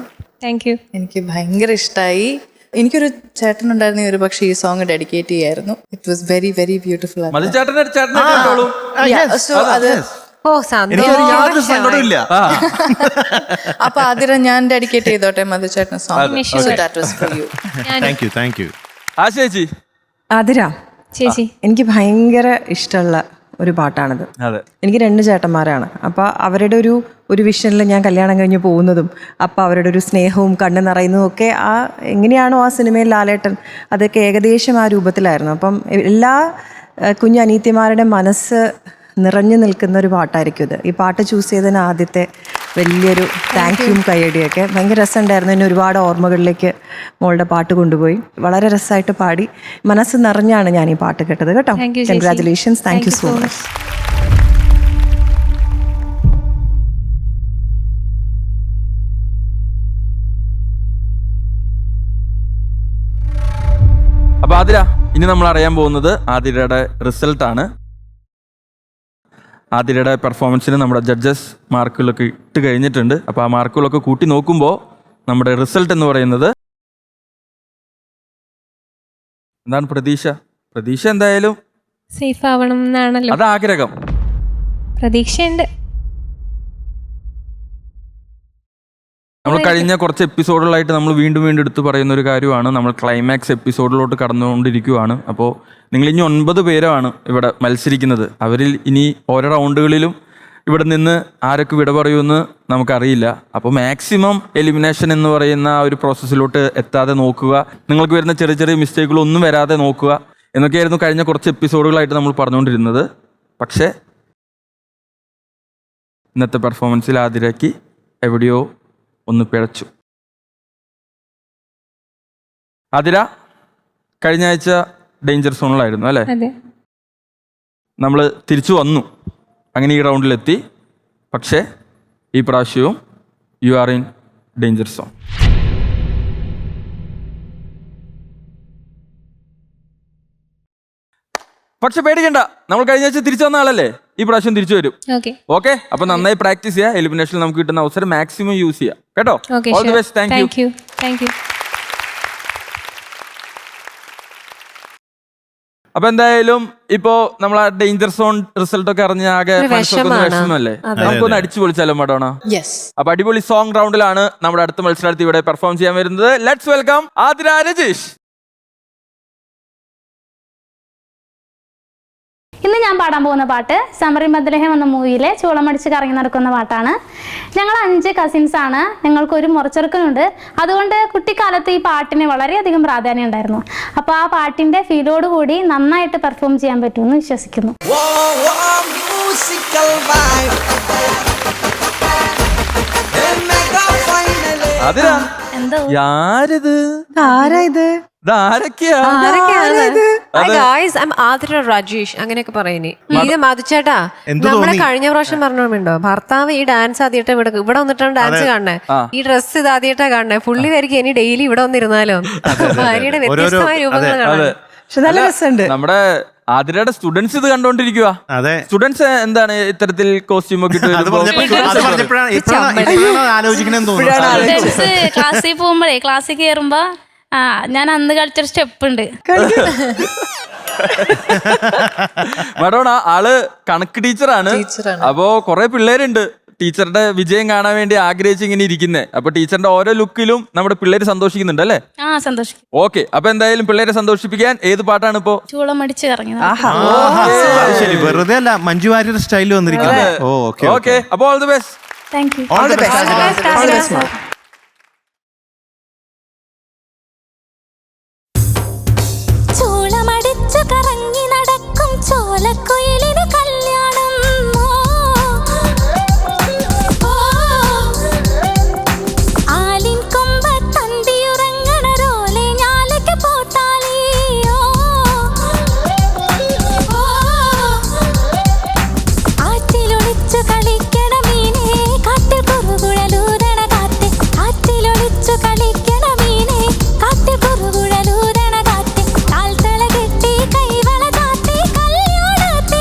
Thank you. എനിക്ക് ഭയങ്കര ഇഷ്ടമായി. എനിക്കൊരു ചേട്ടനുണ്ടായിരുന്ന ഒരു പക്ഷേ ഈ സോങ് ഡെഡിക്കേറ്റ് ചെയ്യായിരുന്നു. It was very very beautiful. So അത് ഓ യാതൊരു സങ്കടമില്ല. അപ്പൊ അതിന് ഞാൻ ഡെഡിക്കേറ്റ് ചെയ്തോട്ടെ മധുചേട്ടൻ song. So that was for you. Thank you. ആ ചേച്ചി ആതിര ചേച്ചി, എനിക്ക് ഭയങ്കര ഇഷ്ടമുള്ള ഒരു പാട്ടാണിത്. അതെ, എനിക്ക് 2 ചേട്ടന്മാരാണ്. അപ്പോൾ അവരുടെ ഒരു വിഷനിൽ ഞാൻ കല്യാണം കഴിഞ്ഞ് പോകുന്നതും അപ്പോൾ അവരുടെ ഒരു സ്നേഹവും കണ്ണ് നിറയുന്നതും ഒക്കെ ആ എങ്ങനെയാണോ ആ സിനിമയിൽ ലാലേട്ടൻ, അതൊക്കെ ഏകദേശം ആ രൂപത്തിലായിരുന്നു. അപ്പം എല്ലാ കുഞ്ഞു അനീത്തിമാരുടെ മനസ്സ് നിറഞ്ഞു നിൽക്കുന്ന ഒരു പാട്ടായിരിക്കും ഇത്. ഈ പാട്ട് ചൂസ് ചെയ്തതിന് ആദ്യത്തെ വലിയൊരു താങ്ക് യും കയ്യടിയൊക്കെ ഭയങ്കര രസമുണ്ടായിരുന്നു. എന്നെ ഒരുപാട് ഓർമ്മകളിലേക്ക് മോളുടെ പാട്ട് കൊണ്ടുപോയി. വളരെ രസമായിട്ട് പാടി, മനസ്സ് നിറഞ്ഞാണ് ഞാൻ ഈ പാട്ട് കേട്ടത് കേട്ടോ. Congratulations. Thank you so much. അപ്പൊ ആതിര, ഇനി നമ്മൾ അറിയാൻ പോകുന്നത് ആതിരയുടെ റിസൾട്ടാണ്. ആതിരയുടെ പെർഫോമൻസിന് നമ്മുടെ ജഡ്ജസ് മാർക്കുകളൊക്കെ ഇട്ട് കഴിഞ്ഞിട്ടുണ്ട്. അപ്പോൾ ആ മാർക്കുകളൊക്കെ കൂട്ടി നോക്കുമ്പോൾ നമ്മുടെ റിസൾട്ട് എന്ന് പറയുന്നത് എന്താണ്? പ്രതീക്ഷ എന്തായാലും സേഫ് ആവണം എന്നാണല്ലോ അത് ആഗ്രഹം. പ്രതീക്ഷയുണ്ട്. നമ്മൾ കഴിഞ്ഞ കുറച്ച് എപ്പിസോഡുകളായിട്ട് നമ്മൾ വീണ്ടും എടുത്തു പറയുന്ന ഒരു കാര്യമാണ്, നമ്മൾ ക്ലൈമാക്സ് എപ്പിസോഡിലോട്ട് കടന്നുകൊണ്ടിരിക്കുകയാണ്. അപ്പോൾ നിങ്ങൾ ഇനി 9 പേരാണ് ഇവിടെ മത്സരിക്കുന്നത്. അവരിൽ ഇനി ഓരോ റൗണ്ടുകളിലും ഇവിടെ നിന്ന് ആരൊക്കെ വിട പറയുമെന്ന് നമുക്കറിയില്ല. അപ്പോൾ മാക്സിമം എലിമിനേഷൻ എന്ന് പറയുന്ന ആ ഒരു പ്രോസസ്സിലോട്ട് എത്താതെ നോക്കുക, നിങ്ങൾക്ക് വരുന്ന ചെറിയ ചെറിയ മിസ്റ്റേക്കുകളൊന്നും വരാതെ നോക്കുക എന്നൊക്കെയായിരുന്നു കഴിഞ്ഞ കുറച്ച് എപ്പിസോഡുകളായിട്ട് നമ്മൾ പറഞ്ഞുകൊണ്ടിരുന്നത്. പക്ഷേ ഇന്നത്തെ പെർഫോമൻസിൽ ആതിരയ്ക്ക് എവിടെയോ ഒന്ന് പിഴച്ചു. ആതിര കഴിഞ്ഞ ആഴ്ച ഡേഞ്ചർ സോണിലായിരുന്നു അല്ലേ? നമ്മൾ തിരിച്ചു വന്നു, അങ്ങനെ ഈ റൗണ്ടിലെത്തി. പക്ഷേ ഈ പ്രാവശ്യവും you are in danger zone. പക്ഷെ പേടിക്കണ്ട, നമ്മൾ കഴിഞ്ഞ ആഴ്ച തിരിച്ചു വന്ന ആളല്ലേ, ഈ പ്രാവശ്യം തിരിച്ചു വരും. ഓക്കെ, അപ്പൊ നന്നായി പ്രാക്ടീസ് ചെയ്യുക. എലിമിനേഷനിൽ നമുക്ക് കിട്ടുന്ന അവസരം മാക്സിമം യൂസ് ചെയ്യാം കേട്ടോ. All the best. Thank you. അപ്പൊ എന്തായാലും ഇപ്പോ നമ്മൾ ആ ഡേഞ്ചർ സോൺ റിസൾട്ട് ഒക്കെ അറിഞ്ഞ ആകെ വിഷമല്ലേ? നമുക്കൊന്ന് അടിച്ചു പൊളിച്ചാലോ മഡോണ? അപ്പൊ അടിപൊളി സോങ് റൗണ്ടിലാണ് നമ്മുടെ അടുത്ത മത്സരാർത്ഥി ഇവിടെ പെർഫോം ചെയ്യാൻ വരുന്നത്. Let's welcome Athira Rajeesh. ഇന്ന് ഞാൻ പാടാൻ പോകുന്ന പാട്ട് സമറി ബത്ലഹേം എന്ന മൂവിയിലെ ചൂളമടിച്ച് കറങ്ങി നടക്കുന്ന പാട്ടാണ്. ഞങ്ങൾ 5 കസിൻസ് ആണ്. ഞങ്ങൾക്കൊരു മുറച്ചെറുക്കനുണ്ട്. അതുകൊണ്ട് കുട്ടിക്കാലത്ത് ഈ പാട്ടിന് വളരെയധികം പ്രാധാന്യം ഉണ്ടായിരുന്നു. അപ്പോൾ ആ പാട്ടിൻ്റെ ഫീലോട് കൂടി നന്നായിട്ട് പെർഫോം ചെയ്യാൻ പറ്റുമെന്ന് വിശ്വസിക്കുന്നു. അങ്ങനെയൊക്കെ പറയുന്നേ. ഇത് മധുച്ചേട്ടാ, നമ്മളെ കഴിഞ്ഞ പ്രാവശ്യം പറഞ്ഞോണ്ടോ ഭർത്താവ് ഈ ഡാൻസ് ആദ്യമായിട്ട് ഇവിടെ വന്നിട്ടാണ് ഡാൻസ് കാണണേ, ഈ ഡ്രസ് ഇത് ആദ്യമായിട്ടാ കാണണേ, പുള്ളി വരിക ഇനി ഡെയിലി ഇവിടെ വന്നിരുന്നാലോ. ഭാര്യയുടെ വ്യത്യസ്തമായ രൂപങ്ങൾ കാണാൻ നല്ല രസമുണ്ട്. നമ്മുടെ ആതിരയുടെ സ്റ്റുഡൻസ് ഇത് കണ്ടോണ്ടിരിക്കുക. സ്റ്റുഡൻസ് എന്താണ് ഇത്തരത്തിൽ കോസ്റ്റ്യൂം ഒക്കെ ക്ലാസ്സിൽ പോകുമ്പോഴേ, ക്ലാസ്സിൽ കയറുമ്പോ ഞാൻ അന്ന് കളിച്ചൊരു സ്റ്റെപ്പ് ഉണ്ട്. മഡോണ ആള് കണക്ക് ടീച്ചറാണ്. അപ്പോ കൊറേ പിള്ളേരുണ്ട് ടീച്ചറുടെ വിജയം കാണാൻ വേണ്ടി ആഗ്രഹിച്ച് ഇങ്ങനെ ഇരിക്കുന്നത്. അപ്പൊ ടീച്ചറിന്റെ ഓരോ ലുക്കിലും നമ്മുടെ പിള്ളേര് സന്തോഷിക്കുന്നുണ്ട് അല്ലേ? ആ സന്തോഷിക്കും. ഓക്കെ, അപ്പൊ എന്തായാലും പിള്ളേരെ സന്തോഷിപ്പിക്കാൻ ഏത് പാട്ടാണ് ഇപ്പോ? ചൂളമടിച്ച് കറങ്ങി അത് ശരി, വെറുതെ അല്ല, മഞ്ജു വാര്യർ സ്റ്റൈലിൽ വന്നിരിക്കുന്നത്. ഓക്കെ, അപ്പൊ all the best. Thank U. All the best. ചൂളമടിച്ചു കറങ്ങി നടക്കും ചോലക്കുയിലിനു കല്യാണം. ആലിൻ കൊമ്പത്തന്തിയുറങ്ങണ രോലെ ഞാലയ്ക്ക് പോത്താലി. ആറ്റിലൊളിച്ചു കളിക്കണ മീനെ കാറ്റിൽ കുറുകുഴലൂതണ കാറ്റ്. ആറ്റിലൊളിച്ചു കളിക്കണ മീനെ കാറ്റിൽ കുറുകുഴലൂതണ കാറ്റ്. കാൽത്തള കെട്ടി കൈവള ചാത്തി കല്യാണത്തിന്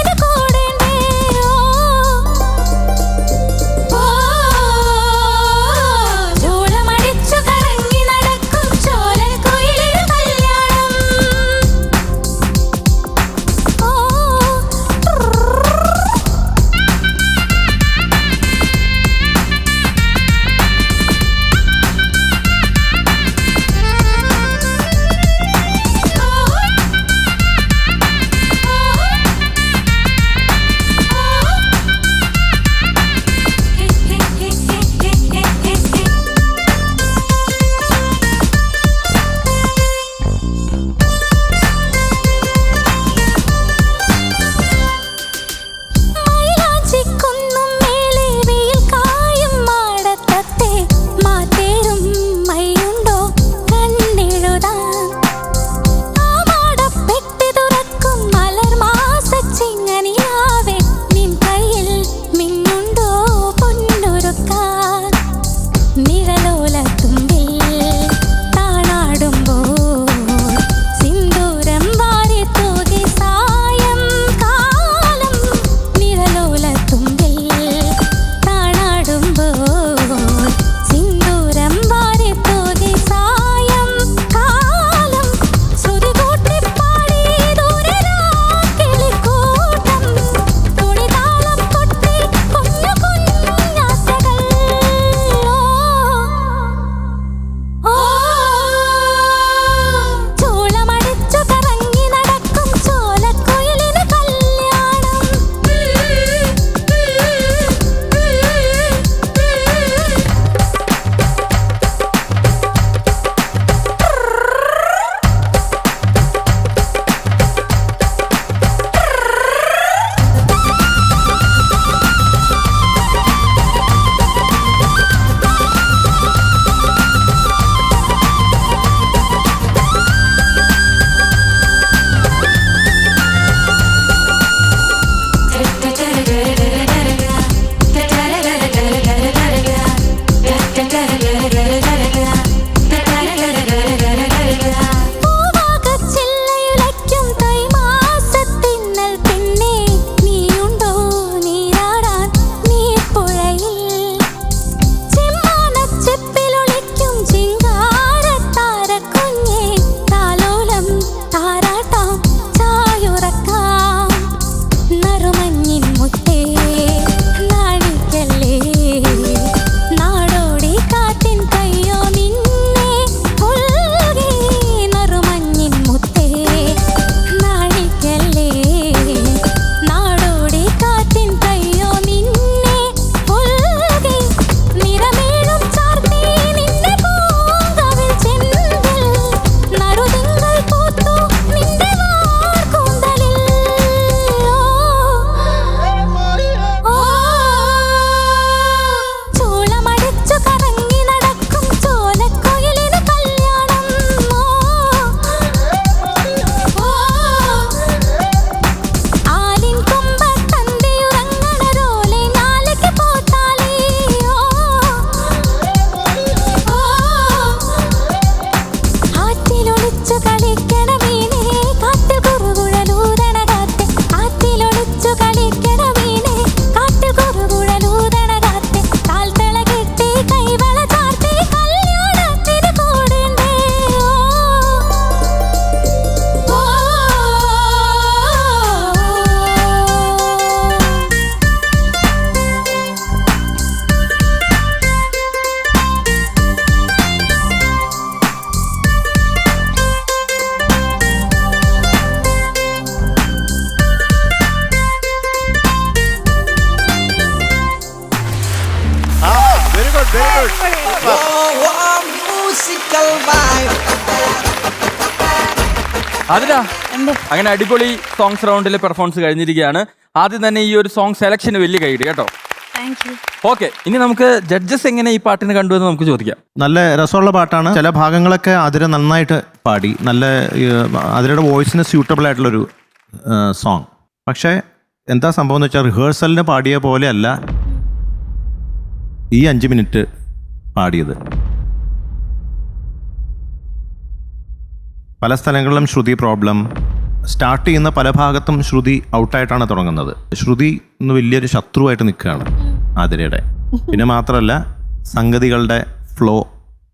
അതിനാ അങ്ങനെ അടിപൊളി സോങ്സ് റൗണ്ടിലെ പെർഫോമൻസ് കഴിഞ്ഞിരിക്കുകയാണ്. ആദ്യം തന്നെ ഈ ഒരു സോങ് സെലക്ഷന് വലിയ കൈഡ് കേട്ടോ. ഓക്കെ, ഇനി നമുക്ക് ജഡ്ജസ് എങ്ങനെ ഈ പാട്ടിന് കണ്ടുവെന്ന് നമുക്ക് ചോദിക്കാം. നല്ല രസമുള്ള പാട്ടാണ്. ചില ഭാഗങ്ങളൊക്കെ അതിര നന്നായിട്ട് പാടി, നല്ല അതിരുടെ വോയിസിന് സ്യൂട്ടബിൾ ആയിട്ടുള്ളൊരു സോങ്. പക്ഷേ എന്താ സംഭവം എന്ന് വെച്ചാൽ റിഹേഴ്സലിന് പാടിയ പോലെ അല്ല ഈ 5 മിനിറ്റ് പാടിയത്. പല സ്ഥലങ്ങളിലും ശ്രുതി പ്രോബ്ലം. സ്റ്റാർട്ട് ചെയ്യുന്ന പല ഭാഗത്തും ശ്രുതി ഔട്ടായിട്ടാണ് തുടങ്ങുന്നത്. ശ്രുതി ഇന്ന് വലിയൊരു ശത്രുവായിട്ട് നിൽക്കുകയാണ് ആതിരയുടെ. പിന്നെ മാത്രമല്ല സംഗതികളുടെ ഫ്ലോ,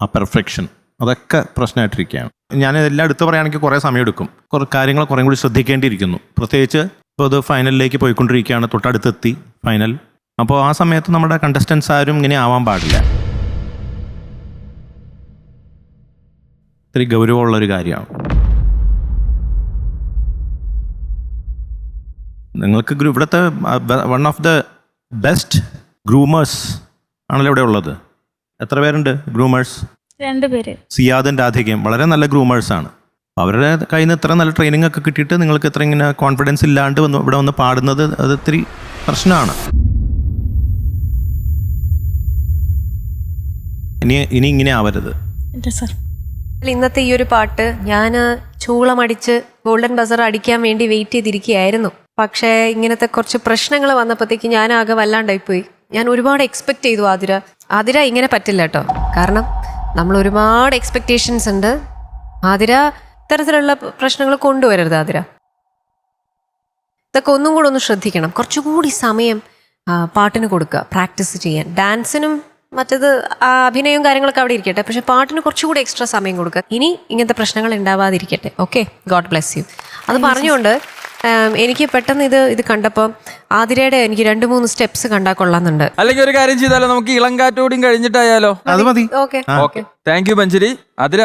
ആ പെർഫെക്ഷൻ, അതൊക്കെ പ്രശ്നമായിട്ടിരിക്കുകയാണ്. ഞാൻ എല്ലാം എടുത്തു പറയുകയാണെങ്കിൽ കുറേ സമയം എടുക്കും. കുറേ കാര്യങ്ങൾ കുറേ കൂടി ശ്രദ്ധിക്കേണ്ടിയിരിക്കുന്നു. പ്രത്യേകിച്ച് ഇപ്പോൾ അത് ഫൈനലിലേക്ക് പോയിക്കൊണ്ടിരിക്കുകയാണ്, തൊട്ടടുത്തെത്തി ഫൈനൽ. അപ്പോൾ ആ സമയത്ത് നമ്മുടെ കണ്ടസ്റ്റൻസ് ആരും ഇങ്ങനെ ആവാൻ പാടില്ല. ഇത്തിരി ഗൗരവമുള്ളൊരു കാര്യമാണ്. നിങ്ങൾക്ക് ഇവിടുത്തെ one of the best groomers ആണല്ലോ ഇവിടെ ഉള്ളത്. എത്ര പേരുണ്ട് ഗ്രൂമേഴ്സ്? 2 പേര്. സിയാദും രാധികയും വളരെ നല്ല ഗ്രൂമേഴ്സാണ്. അവരുടെ കയ്യിൽ നിന്ന് ഇത്ര നല്ല ട്രെയിനിങ് ഒക്കെ കിട്ടിയിട്ട് നിങ്ങൾക്ക് ഇത്ര ഇങ്ങനെ കോൺഫിഡൻസ് ഇല്ലാണ്ട് ഇവിടെ വന്ന് പാടുന്നത് അത് ഇത്തിരി പ്രശ്നമാണ്. ഇനി ഇങ്ങനെ ആവരുത്. ഇന്നത്തെ ഈ ഒരു പാട്ട് ഞാൻ ചൂളമടിച്ച് ഗോൾഡൻ ബസർ അടിക്കാൻ വേണ്ടി വെയിറ്റ് ചെയ്തിരിക്കുകയായിരുന്നു. പക്ഷേ ഇങ്ങനത്തെ കുറച്ച് പ്രശ്നങ്ങൾ വന്നപ്പോഴത്തേക്ക് ഞാൻ ആകെ വല്ലാണ്ടായിപ്പോയി. ഞാൻ ഒരുപാട് എക്സ്പെക്ട് ചെയ്തു ആതിര ഇങ്ങനെ പറ്റില്ല കേട്ടോ. കാരണം നമ്മൾ ഒരുപാട് എക്സ്പെക്റ്റേഷൻസ് ഉണ്ട്. ആതിര ഇത്തരത്തിലുള്ള പ്രശ്നങ്ങൾ കൊണ്ടുവരരുത്. ആതിര ഇതൊക്കെ ഒന്നും കൂടെ ഒന്ന് ശ്രദ്ധിക്കണം. കുറച്ചുകൂടി സമയം പാട്ടിന് കൊടുക്കുക, പ്രാക്ടീസ് ചെയ്യാൻ. ഡാൻസിനും മറ്റത് അഭിനയവും കാര്യങ്ങളൊക്കെ അവിടെ ഇരിക്കട്ടെ, പക്ഷെ പാട്ടിന് കുറച്ചുകൂടി എക്സ്ട്രാ സമയം കൊടുക്കുക. ഇനി ഇങ്ങനത്തെ പ്രശ്നങ്ങൾ ഉണ്ടാവാതിരിക്കട്ടെ. Okay, god bless you. അത് പറഞ്ഞുകൊണ്ട് എനിക്ക് പെട്ടെന്ന് ഇത് കണ്ടപ്പോൾ ആതിരയുടെ എനിക്ക് 2-3 സ്റ്റെപ്സ് കണ്ടാൽ കൊള്ളാന്നുണ്ട്. അല്ലെങ്കിൽ ഒരു കാര്യം ചെയ്താലോ, നമുക്ക് ഇളങ്കാറ്റോടും കഴിഞ്ഞിട്ടായാലോ? അത് മതി. ഓക്കെ. താങ്ക് യു മഞ്ജരി. ആതിര,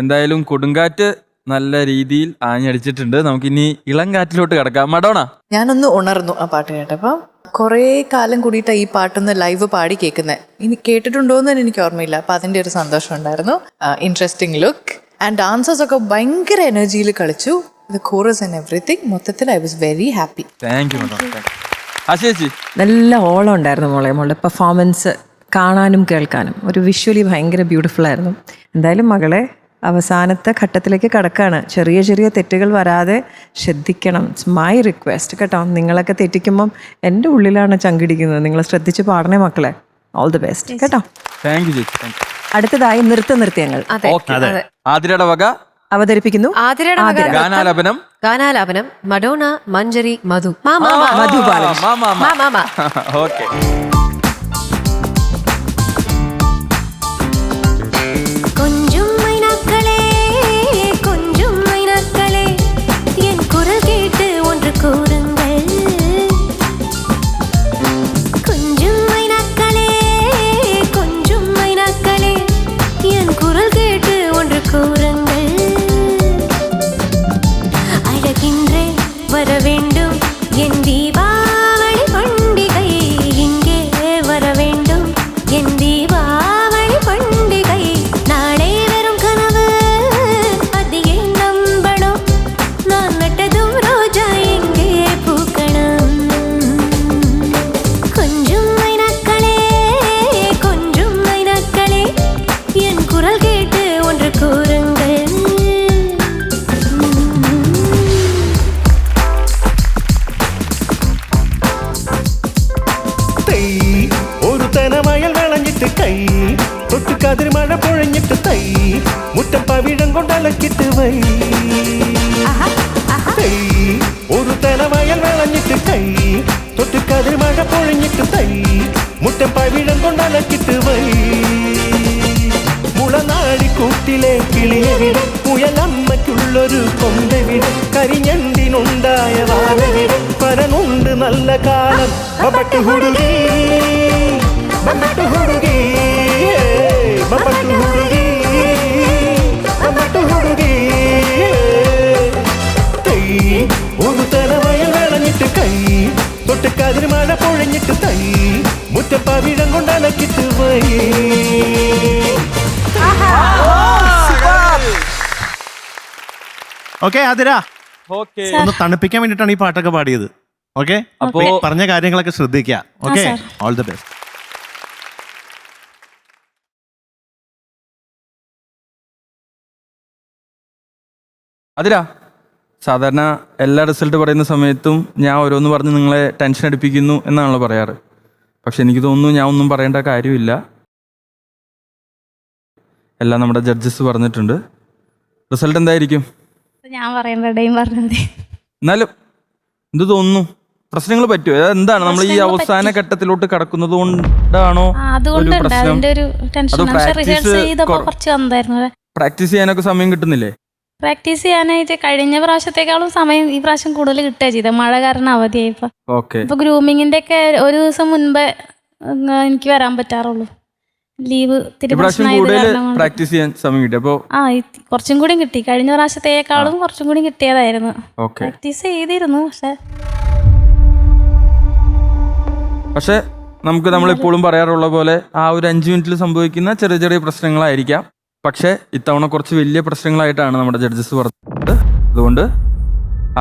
എന്തായാലും കൊടുങ്കാറ്റ് നല്ല രീതിയിൽ ആഞ്ഞടിച്ചിട്ടുണ്ട്. നമുക്കിനി ഇളങ്കാറ്റിലോട്ട് കിടക്കാം. മഡോണ, ഞാനൊന്ന് ഉണർന്നു ആ പാട്ട് കേട്ടപ്പോൾ. കുറേ കാലം കൂടിയിട്ടാണ് ഈ പാട്ടൊന്ന് ലൈവ് പാടി കേൾക്കുന്നത്. ഇനി കേട്ടിട്ടുണ്ടോയെന്ന് തന്നെ എനിക്ക് ഓർമ്മയില്ല. അപ്പം അതിൻ്റെ ഒരു സന്തോഷം ഉണ്ടായിരുന്നു. ഇൻട്രസ്റ്റിംഗ് ലുക്ക് ആൻഡ് ഡാൻസേഴ്സ് ഒക്കെ ഭയങ്കര എനർജിയിൽ കളിച്ചു. The chorus and everything. മൊത്തത്തിൽ I was very happy. Thank you ആശേച്ചി. നല്ല ഓളം ഉണ്ടായിരുന്നു മോളുടെ പെർഫോമൻസ്. കാണാനും കേൾക്കാനും ഒരു വിഷ്വലി ഭയങ്കര ബ്യൂട്ടിഫുൾ ആയിരുന്നു. എന്തായാലും മകളെ അവസാനത്തെ ഘട്ടത്തിലേക്ക് കടക്കുകയാണ്. ചെറിയ ചെറിയ തെറ്റുകൾ വരാതെ ശ്രദ്ധിക്കണം. ഇറ്റ്സ് മൈ റിക്വസ്റ്റ് കേട്ടോ. നിങ്ങളൊക്കെ തെറ്റിക്കുമ്പം എൻ്റെ ഉള്ളിലാണ് ചങ്കിടിക്കുന്നത്. നിങ്ങൾ ശ്രദ്ധിച്ച് പാടണേ മക്കളെ. ഓൾ ദി ബെസ്റ്റ് കേട്ടോ. താങ്ക് യു ചേച്ചി. അടുത്തതായി നൃത്യങ്ങൾ ആതിരയുടെ വക അവതരിപ്പിക്കുന്നു. ആതിരയുടെ ഗാനാലാപനം മഡോണ, മഞ്ജരി, മധു. മധു ബാലൻ. ഓക്കെ. കതിർമഴ പൊഴഞ്ഞിട്ട് തൈ മുറ്റം പവിഴം കൊണ്ടലക്കിട്ട് വൈ. ഒരു തലവയൽ വിളഞ്ഞിട്ട് കൈ തൊട്ട് കതിർമഴ പൊഴഞ്ഞിട്ട് തൈ മുറ്റം പവിഴം കൊണ്ടലക്കിട്ട് വൈ. മുളനാടിക്കൂട്ടിലെ കിളിയവിട മുയലമ്മയ്ക്കുള്ളൊരു കൊണ്ടവിട കരിഞ്ഞണ്ടിനുണ്ടായ വാഴവിട പരനുണ്ട് നല്ല കാലം. ബബട്ട് ഹുടുകി ബബട്ട് ഹുടുകി ബബട്ട് ഹുടുകി ബബട്ട് ഹുടുകി. തൈ ഒരു തലവയൽ വിളഞ്ഞിട്ട് കൈ തൊട്ട് കതിർമഴ പൊഴഞ്ഞിട്ട് തൈ മുറ്റം പവിഴം കൊണ്ടലക്കിട്ട് വൈ. Okay Athira, okay. ഒന്ന് തണുപ്പിക്കാൻ വേണ്ടിയിട്ടാണ് ഈ പാട്ടൊക്കെ പാടിയത്. ഓക്കെ, അപ്പോ പറഞ്ഞ കാര്യങ്ങളൊക്കെ ശ്രദ്ധിക്കുക. Okay, all the best. Athira, സാധാരണ എല്ലാ റിസൾട്ട് പറയുന്ന സമയത്തും ഞാൻ ഓരോന്ന് പറഞ്ഞ് നിങ്ങളെ ടെൻഷൻ അടിപ്പിക്കുന്നു എന്നാണല്ലോ പറയാറ്. പക്ഷെ എനിക്ക് തോന്നുന്നു ഞാൻ ഒന്നും പറയേണ്ട കാര്യമില്ല. എല്ലാം നമ്മുടെ ജഡ്ജസ് പറഞ്ഞിട്ടുണ്ട്. റിസൾട്ട് എന്തായിരിക്കും? ഞാൻ പറയേണ്ടയും പറഞ്ഞത്. എന്നാലും എന്ത് തോന്നുന്നു? പ്രശ്നങ്ങൾ പറ്റുമോ? എന്താണ് നമ്മൾ ഈ അവസാന ഘട്ടത്തിലോട്ട് കടക്കുന്നത് കൊണ്ടാണോ ഒരു പ്രശ്നം? അതോ പ്രാക്ടീസ് ചെയ്യാനൊക്കെ സമയം കിട്ടുന്നില്ലേ? പ്രാക്ടീസ് ചെയ്യാനായിട്ട് കഴിഞ്ഞ പ്രാവശ്യത്തെക്കാളും സമയം ഈ പ്രാവശ്യം കൂടുതൽ കിട്ടുക ചെയ്തത്. മഴ കാരണം അവധിയായിപ്പോ. ഇപ്പൊ ഗ്രൂമിങ്ങിന്റെ ഒക്കെ ഒരു ദിവസം മുൻപേ എനിക്ക് വരാൻ പറ്റാറുള്ളൂ. ലീവ് പ്രാക്ടീസ് ചെയ്യാൻ സമയം കിട്ടി. അപ്പോ കുറച്ചും കൂടി കിട്ടി. കഴിഞ്ഞ പ്രാവശ്യത്തെക്കാളും കുറച്ചും കൂടി കിട്ടിയതായിരുന്നു. പ്രാക്ടീസ് ചെയ്തിരുന്നു. പക്ഷെ നമുക്ക് നമ്മളെപ്പോഴും പറയാറുള്ള പോലെ ആ ഒരു 5 മിനിറ്റിൽ സംഭവിക്കുന്ന ചെറിയ ചെറിയ പ്രശ്നങ്ങളായിരിക്കാം. പക്ഷെ ഇത്തവണ കുറച്ച് വലിയ പ്രശ്നങ്ങളായിട്ടാണ് നമ്മുടെ ജഡ്ജസ് പറഞ്ഞത്. അതുകൊണ്ട്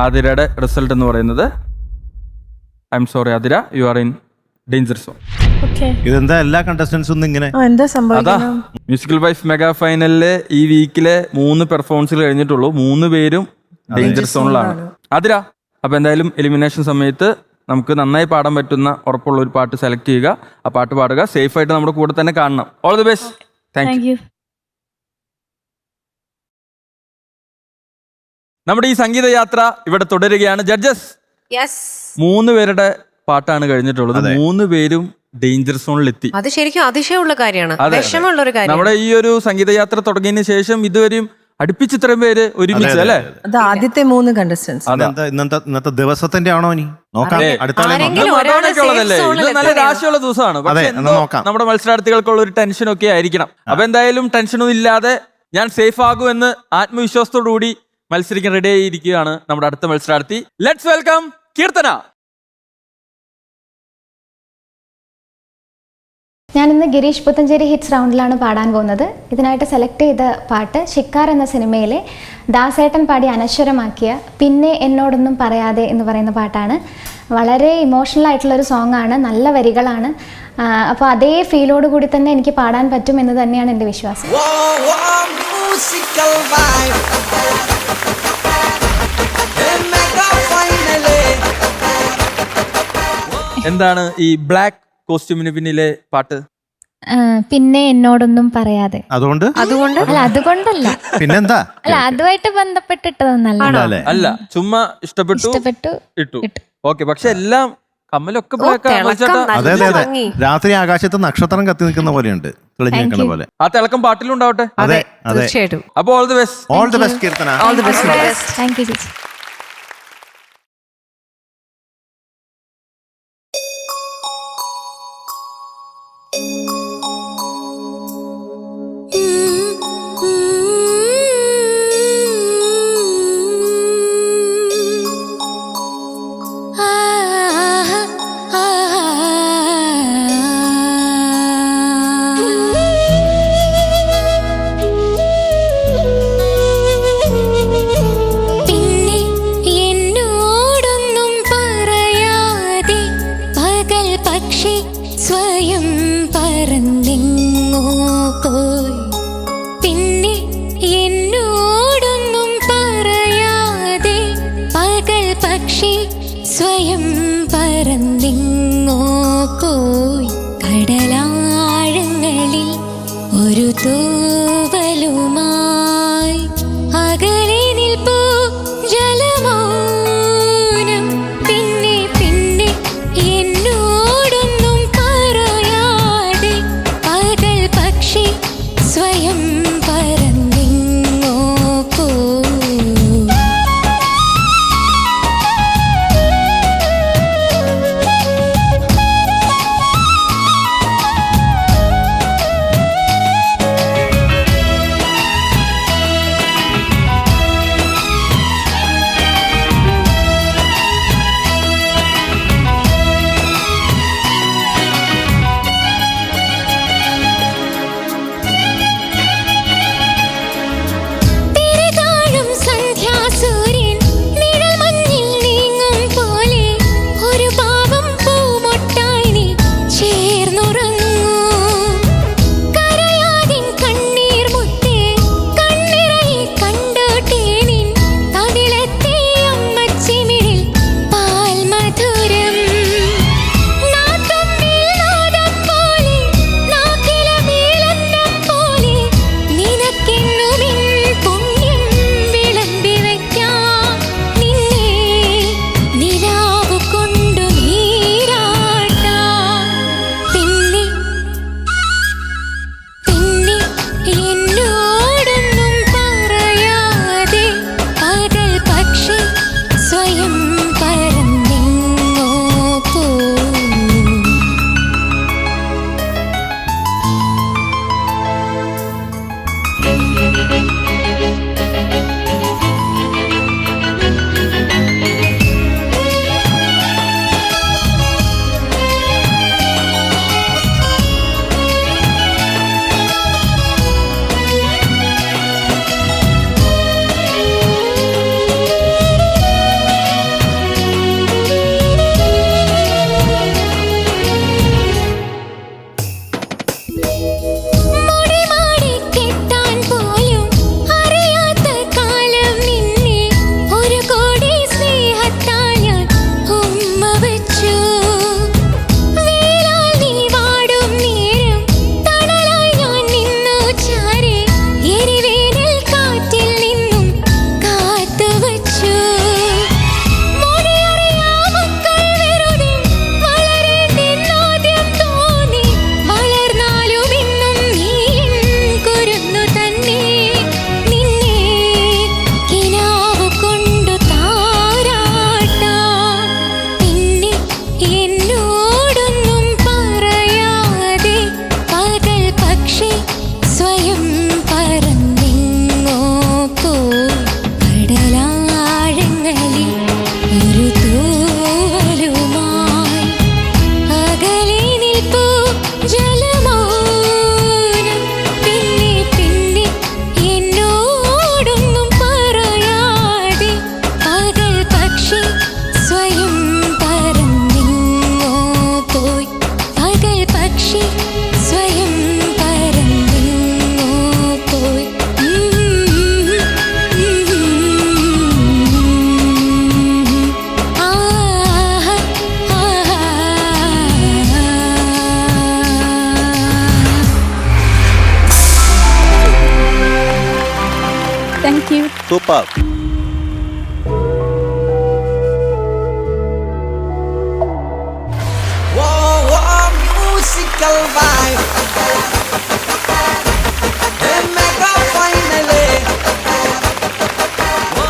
ആതിരയുടെ റിസൾട്ട് എന്ന് പറയുന്നത്, I am sorry Athira, you are in danger zone. ഇതെന്താ എല്ലാ കണ്ടസ്റ്റൻസും ഇങ്ങനെ? അതാ മ്യൂസിക്കൽ വൈഫ് മെഗാ ഫൈനലിലെ ഈ വീക്കിലെ 3 പെർഫോമൻസുകൾ കഴിഞ്ഞിട്ടുള്ളൂ. 3 പേരും ഡേഞ്ചർ സോണിലാണ്. ആതിര, അപ്പൊ എന്തായാലും എലിമിനേഷൻ സമയത്ത് നമുക്ക് നന്നായി പാടാൻ പറ്റുന്ന ഉറപ്പുള്ള ഒരു പാട്ട് സെലക്ട് ചെയ്യുക. ആ പാട്ട് പാടുക. സേഫ് ആയിട്ട് നമ്മുടെ കൂടെ തന്നെ കാണണം. All the best. Thank U. നമ്മുടെ ഈ സംഗീത യാത്ര ഇവിടെ തുടരുകയാണ്. ജഡ്ജസ്, 3 പേരുടെ പാട്ടാണ് കഴിഞ്ഞിട്ടുള്ളത്. 3 പേരും ഡേഞ്ചർ സോണിലെത്തി. അത് ശരിക്കും അതിശയമുള്ള കാര്യമാണ്, വിഷമമുള്ള ഒരു കാര്യം. നമ്മുടെ ഈ ഒരു സംഗീത യാത്ര തുടങ്ങിയതിന് ശേഷം ഇതുവരെയും അടുപ്പിച്ച് ഇത്രയും പേര് ഒരുമിച്ച് അല്ലേ? അത് ആദ്യത്തെ 3 കണ്ടസ്റ്റൻസ്. ഇന്നത്തെ ദിവസത്തിന്റെ ആണോ? ഇനി നോക്കാം. ഇത് നല്ല രാശിയുള്ള ദിവസമാണ്. പക്ഷെ നമ്മുടെ മത്സരാർത്ഥികൾക്കുള്ള ഒരു ടെൻഷനൊക്കെ ആയിരിക്കണം. അപ്പൊ എന്തായാലും ടെൻഷനൊന്നും ഇല്ലാതെ ഞാൻ സേഫ് ആകുമെന്ന് ആത്മവിശ്വാസത്തോടു കൂടി മത്സരിക്കാൻ റെഡി ആയിരിക്കുകയാണ് നമ്മുടെ അടുത്ത മത്സരാർത്ഥി. Let's welcome Keerthana. ഞാനിന്ന് ഗിരീഷ് പുത്തഞ്ചേരി ഹിറ്റ്സ് റൗണ്ടിലാണ് പാടാൻ പോകുന്നത്. ഇതിനായിട്ട് സെലക്ട് ചെയ്ത പാട്ട് ഷിക്കാർ എന്ന സിനിമയിലെ ദാസേട്ടൻ പാടി അനശ്വരമാക്കിയ പിന്നെ എന്നോടൊന്നും പറയാതെ എന്ന് പറയുന്ന പാട്ടാണ്. വളരെ ഇമോഷണൽ ആയിട്ടുള്ളൊരു സോങ് ആണ്, നല്ല വരികളാണ്. അപ്പോൾ അതേ ഫീലോട് കൂടി തന്നെ എനിക്ക് പാടാൻ പറ്റും എന്ന് തന്നെയാണ് എൻ്റെ വിശ്വാസം. എന്താണ് ഈ ബ്ലാക്ക് കോസ്റ്റ്യൂമിന് പിന്നിലെ പാട്ട്? പിന്നെ എന്നോടൊന്നും പറയാതെ. അതുകൊണ്ട് അല്ല, അതുകൊണ്ടല്ല. പിന്നെന്താ? അല്ല, അതുമായിട്ട് ബന്ധപ്പെട്ടിട്ടതൊന്നല്ല. അല്ല, ചുമ്മാ ഇഷ്ടപ്പെട്ടു ഇട്ടു. ഓക്കെ, പക്ഷെ എല്ലാം കമ്മലൊക്കെ അതെ അതെ അതെ, രാത്രി ആകാശത്ത് നക്ഷത്രം കത്തി നിൽക്കുന്ന പോലെയുണ്ട്, തെളിഞ്ഞു നിൽക്കുന്ന പോലെ. ആ തിളക്കം പാട്ടിലുണ്ടാവട്ടെ. അതെ അതെ, തീർച്ചയായിട്ടും. അപ്പൊ all the best. All the best Keerthana. All the best. Thank you ചേച്ചി. പക്ഷി സ്വയം പറന്നെങ്ങോ പോയി. പകൽ പക്ഷി സ്വയം പറന്നെങ്ങോ പോയി. ആഹാ ആഹാ. Thank you. Super.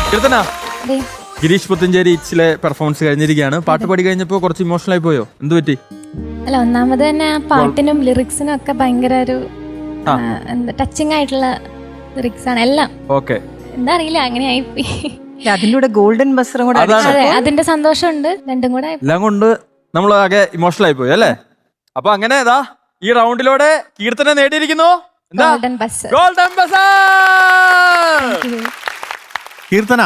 Keerthana, Girish Puthenchery ഇച്ചിലെ പെർഫോമൻസ് കഴിഞ്ഞിരിക്കുകയാണ്. പാട്ട് പാടി കഴിഞ്ഞപ്പോൾ കുറച്ച് ഇമോഷണൽ ആയി പോയോ? എന്ത് പറ്റി? അല്ല, ഒന്നാമത് തന്നെ ആ പാട്ടിനും ലിറിക്സിനും ഒക്കെ ഭയങ്കര ഒരു ടച്ചിങ് ആയിട്ടുള്ള ലിറിക്സ് ആണ് എല്ലാം. ഓക്കെ, എന്താ അറിയില്ല, അങ്ങനെ ആയിപ്പോയി. അതിലൂടെ ഗോൾഡൻ ബസറും കൂടെ അതെ, അതിന്റെ സന്തോഷമുണ്ട്, രണ്ടും കൂടെ എല്ലാം കൊണ്ട് നമ്മൾ ആകെ ഇമോഷണൽ ആയി പോയി അല്ലേ? അപ്പൊ അങ്ങനെ ഇതാ ഈ റൗണ്ടിലൂടെ കീർത്തന നേടിയിരിക്കുന്നു എന്താ? Golden buzz. Golden buzz. Keerthana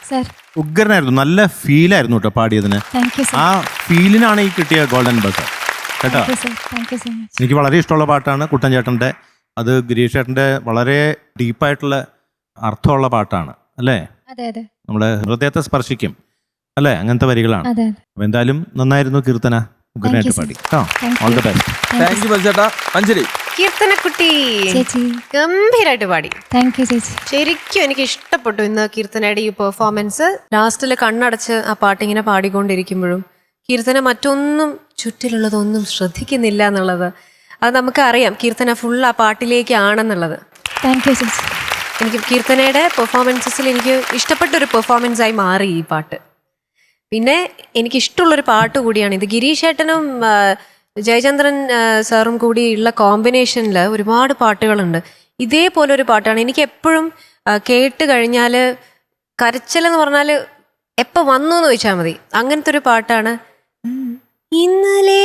sir, ഉഗ്രനായിരുന്നു, നല്ല ഫീലായിരുന്നു കേട്ടോ പാടിയതിന്. Thank you sir. ആ ഫീലിനാണ് ഈ കിട്ടിയ ഗോൾഡൻ ബസ് കേട്ടോ. Thank you so much. എനിക്ക് വളരെ ഇഷ്ടമുള്ള പാട്ടാണ് കുട്ടൻ ചേട്ടൻ്റെ. അത് ഗിരീഷ് ചേട്ടൻ്റെ വളരെ ഡീപ്പായിട്ടുള്ള അർത്ഥമുള്ള പാട്ടാണ് അല്ലേ? അതെ അതെ നമ്മുടെ ഹൃദയത്തെ സ്പർശിക്കും അല്ലേ? അങ്ങനത്തെ വരികളാണ്. അതെ. അപ്പൊ എന്തായാലും നന്നായിരുന്നു കീർത്തന, ഉഗ്രനായിട്ട് പാടി കേട്ടോ. All the best. Thank you ബൽചേട്ടാ. മഞ്ജരി, കീർത്തനക്കുട്ടി ചേച്ചി ഗംഭീരായിട്ട് പാടി. താങ്ക് യു ചേച്ചി. ശരിക്കും എനിക്ക് ഇഷ്ടപ്പെട്ടു ഇന്ന് കീർത്തനയുടെ ഈ പെർഫോമൻസ്. ലാസ്റ്റിൽ കണ്ണടച്ച് ആ പാട്ടിങ്ങനെ പാടിക്കൊണ്ടിരിക്കുമ്പോഴും കീർത്തന മറ്റൊന്നും ചുറ്റിലുള്ളതൊന്നും ശ്രദ്ധിക്കുന്നില്ല എന്നുള്ളത്, അത് നമുക്കറിയാം കീർത്തന ഫുൾ ആ പാട്ടിലേക്കാണെന്നുള്ളത്. താങ്ക് യു ചേച്ചി. എനിക്ക് കീർത്തനയുടെ പെർഫോമൻസസിൽ എനിക്ക് ഇഷ്ടപ്പെട്ടൊരു പെർഫോമൻസായി മാറി ഈ പാട്ട്. പിന്നെ എനിക്കിഷ്ടമുള്ളൊരു പാട്ട് കൂടിയാണ് ഇത്. ഗിരീഷ് ഏട്ടനും ജയചന്ദ്രൻ സാറും കൂടി ഉള്ള കോമ്പിനേഷനിൽ ഒരുപാട് പാട്ടുകളുണ്ട്. ഇതേപോലെ ഒരു പാട്ടാണ് എനിക്ക് എപ്പോഴും കേട്ട് കഴിഞ്ഞാൽ കരച്ചിലെന്ന് പറഞ്ഞാൽ എപ്പോൾ വന്നു എന്ന് ചോദിച്ചാൽ മതി, അങ്ങനത്തെ ഒരു പാട്ടാണ്. ഇന്നലെ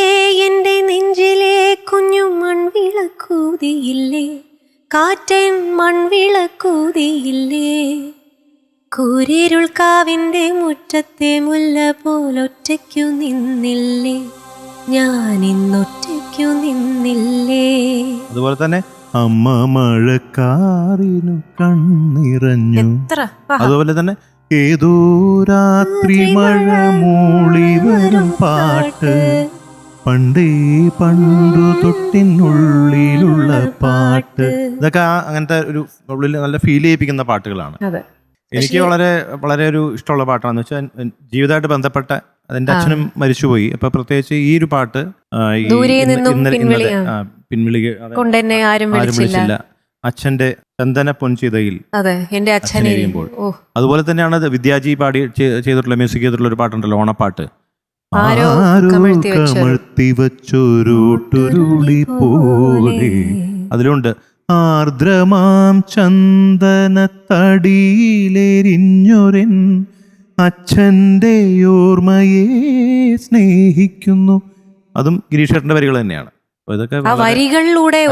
എൻ്റെ നെഞ്ചിലെ കുഞ്ഞു മൺവിളക്കൂതിയില്ലേ, കാറ്റൻ മൺവിളക്കൂതിയില്ലേ, കൂരിരുൾ കാവിൻ്റെ മുറ്റത്തെ മുല്ല പോലൊറ്റയ്ക്കു നിന്നില്ലേ, ഞാൻ ഇന്നൊറ്റയ്ക്കു നിന്നില്ലേ. അതുപോലെ തന്നെ അമ്മ മഴക്കാറിനു കണ്ണിറഞ്ഞു. എത്ര അതുപോലെ തന്നെ ഏതോ രാത്രി മഴ മൂളി വരും പാട്ട്, പണ്ടേ പണ്ടു തൊട്ടിനുള്ളിലുള്ള പാട്ട്. ഇതൊക്കെ അങ്ങനത്തെ ഒരു ഉള്ളിൽ നല്ല ഫീൽ ചെയ്യിപ്പിക്കുന്ന പാട്ടുകളാണ്. അതെ, എനിക്ക് വളരെ വളരെ ഒരു ഇഷ്ടമുള്ള പാട്ടാണെന്ന് വെച്ചാൽ ജീവിതമായിട്ട് ബന്ധപ്പെട്ട എൻ്റെ അച്ഛനും മരിച്ചുപോയി. അപ്പൊ പ്രത്യേകിച്ച് ഈ ഒരു പാട്ട് പിൻവിളി കൊണ്ടെന്നെ ആരും വിളിച്ചില്ല, അച്ഛന്റെ ചന്ദന പൊൻചിതയിൽ എന്റെ അച്ഛനെ എഴുതുമ്പോൾ. അതുപോലെ തന്നെയാണ് വിദ്യാജി പാടി ചെയ്തിട്ടുള്ള മ്യൂസിക് ചെയ്തിട്ടുള്ള ഒരു പാട്ടുണ്ടല്ലോ, ഓണപ്പാട്ട്. ആരോ കമഴ്ത്തി വച്ചൊരുട്ടുരുളി പോലെ, അതിലുണ്ട് ആർദ്രമാം ചന്ദനത്തടിയിലെരിഞ്ഞൊരൻ അച്ഛൻ്റെ ഓർമ്മയെ സ്നേഹിക്കുന്നു. അതും ഗിരീഷ് ചേട്ടൻ്റെ വരികൾ തന്നെയാണ്. ആ വരികളിലൂടെ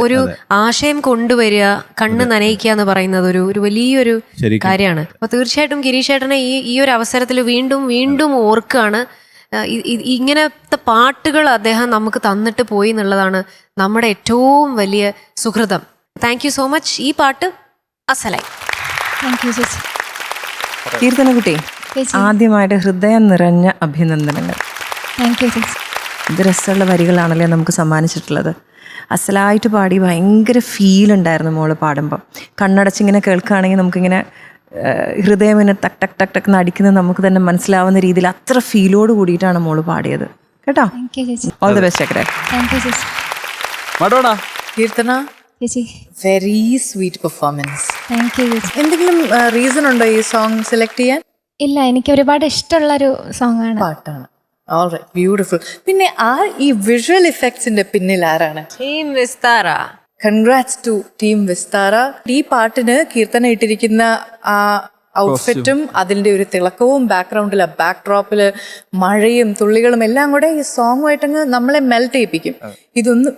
ഒരു ആശയം കൊണ്ടുവരിക, കണ്ണ് നനയിക്കുക എന്ന് പറയുന്നത് ഒരു വലിയൊരു കാര്യമാണ്. അപ്പൊ തീർച്ചയായിട്ടും ഗിരീഷ് ചേട്ടനെ ഈ ഒരു അവസരത്തിൽ വീണ്ടും വീണ്ടും ഓർക്കുകയാണ്. ഇങ്ങനത്തെ പാട്ടുകൾ അദ്ദേഹം നമുക്ക് തന്നിട്ട് പോയി എന്നുള്ളതാണ് നമ്മുടെ ഏറ്റവും വലിയ സുഹൃതം. Thank you so much. ഈ പാട്ട് അസലായി. താങ്ക് യു ചേച്ചി. കീർത്തനക്കുട്ടി, ആദ്യമായിട്ട് ഹൃദയം നിറഞ്ഞ അഭിനന്ദനങ്ങൾ. താങ്ക് യു ചേച്ചി. ഇത് രസമുള്ള വരികളാണല്ലേ നമുക്ക് സമ്മാനിച്ചിട്ടുള്ളത്. അസലായിട്ട് പാടി, ഭയങ്കര ഫീൽ ഉണ്ടായിരുന്നു മോള് പാടുമ്പോൾ. കണ്ണടച്ചിങ്ങനെ കേൾക്കുകയാണെങ്കിൽ നമുക്കിങ്ങനെ ഹൃദയം ഇങ്ങനെ ടക് ടക് ടക് ടക് അടിക്കുന്നത് നമുക്ക് തന്നെ മനസ്സിലാവുന്ന രീതിയിൽ അത്ര ഫീലോട് കൂടിയിട്ടാണ് മോള് പാടിയത് കേട്ടോ. ഓൾ ദി ബെസ്റ്റ് ചക്ര. കീർത്തന, ചേച്ചി very sweet performance. Thank you ചേച്ചി. എന്തെങ്കിലും റീസൺ ഉണ്ടോ ഈ സോങ് സെലക്ട് ചെയ്യാൻ? ഇല്ല, എനിക്ക് ഒരുപാട് ഇഷ്ടമുള്ളൊരു സോങ് ആണ്, പാട്ടാണ്. Alright, beautiful. പിന്നെ ഈ വിഷ്വൽ ഇഫക്ട്സിന്റെ പിന്നിൽ ആരാണ്? Team Vistara. Congrats to team Vistara. ഈ പാട്ടിന് കീർത്തന ഇട്ടിരിക്കുന്ന ആ ഔട്ട്ഫിറ്റും അതിന്റെ ഒരു തിളക്കവും ബാക്ക്ഗ്രൗണ്ടിൽ ബാക്ക് ഡ്രോപ്പില് മഴയും തുള്ളികളും എല്ലാം കൂടെ ഈ സോങ്ങുമായിട്ടങ്ങ് നമ്മളെ മെൽറ്റ് ചെയ്യിപ്പിക്കും.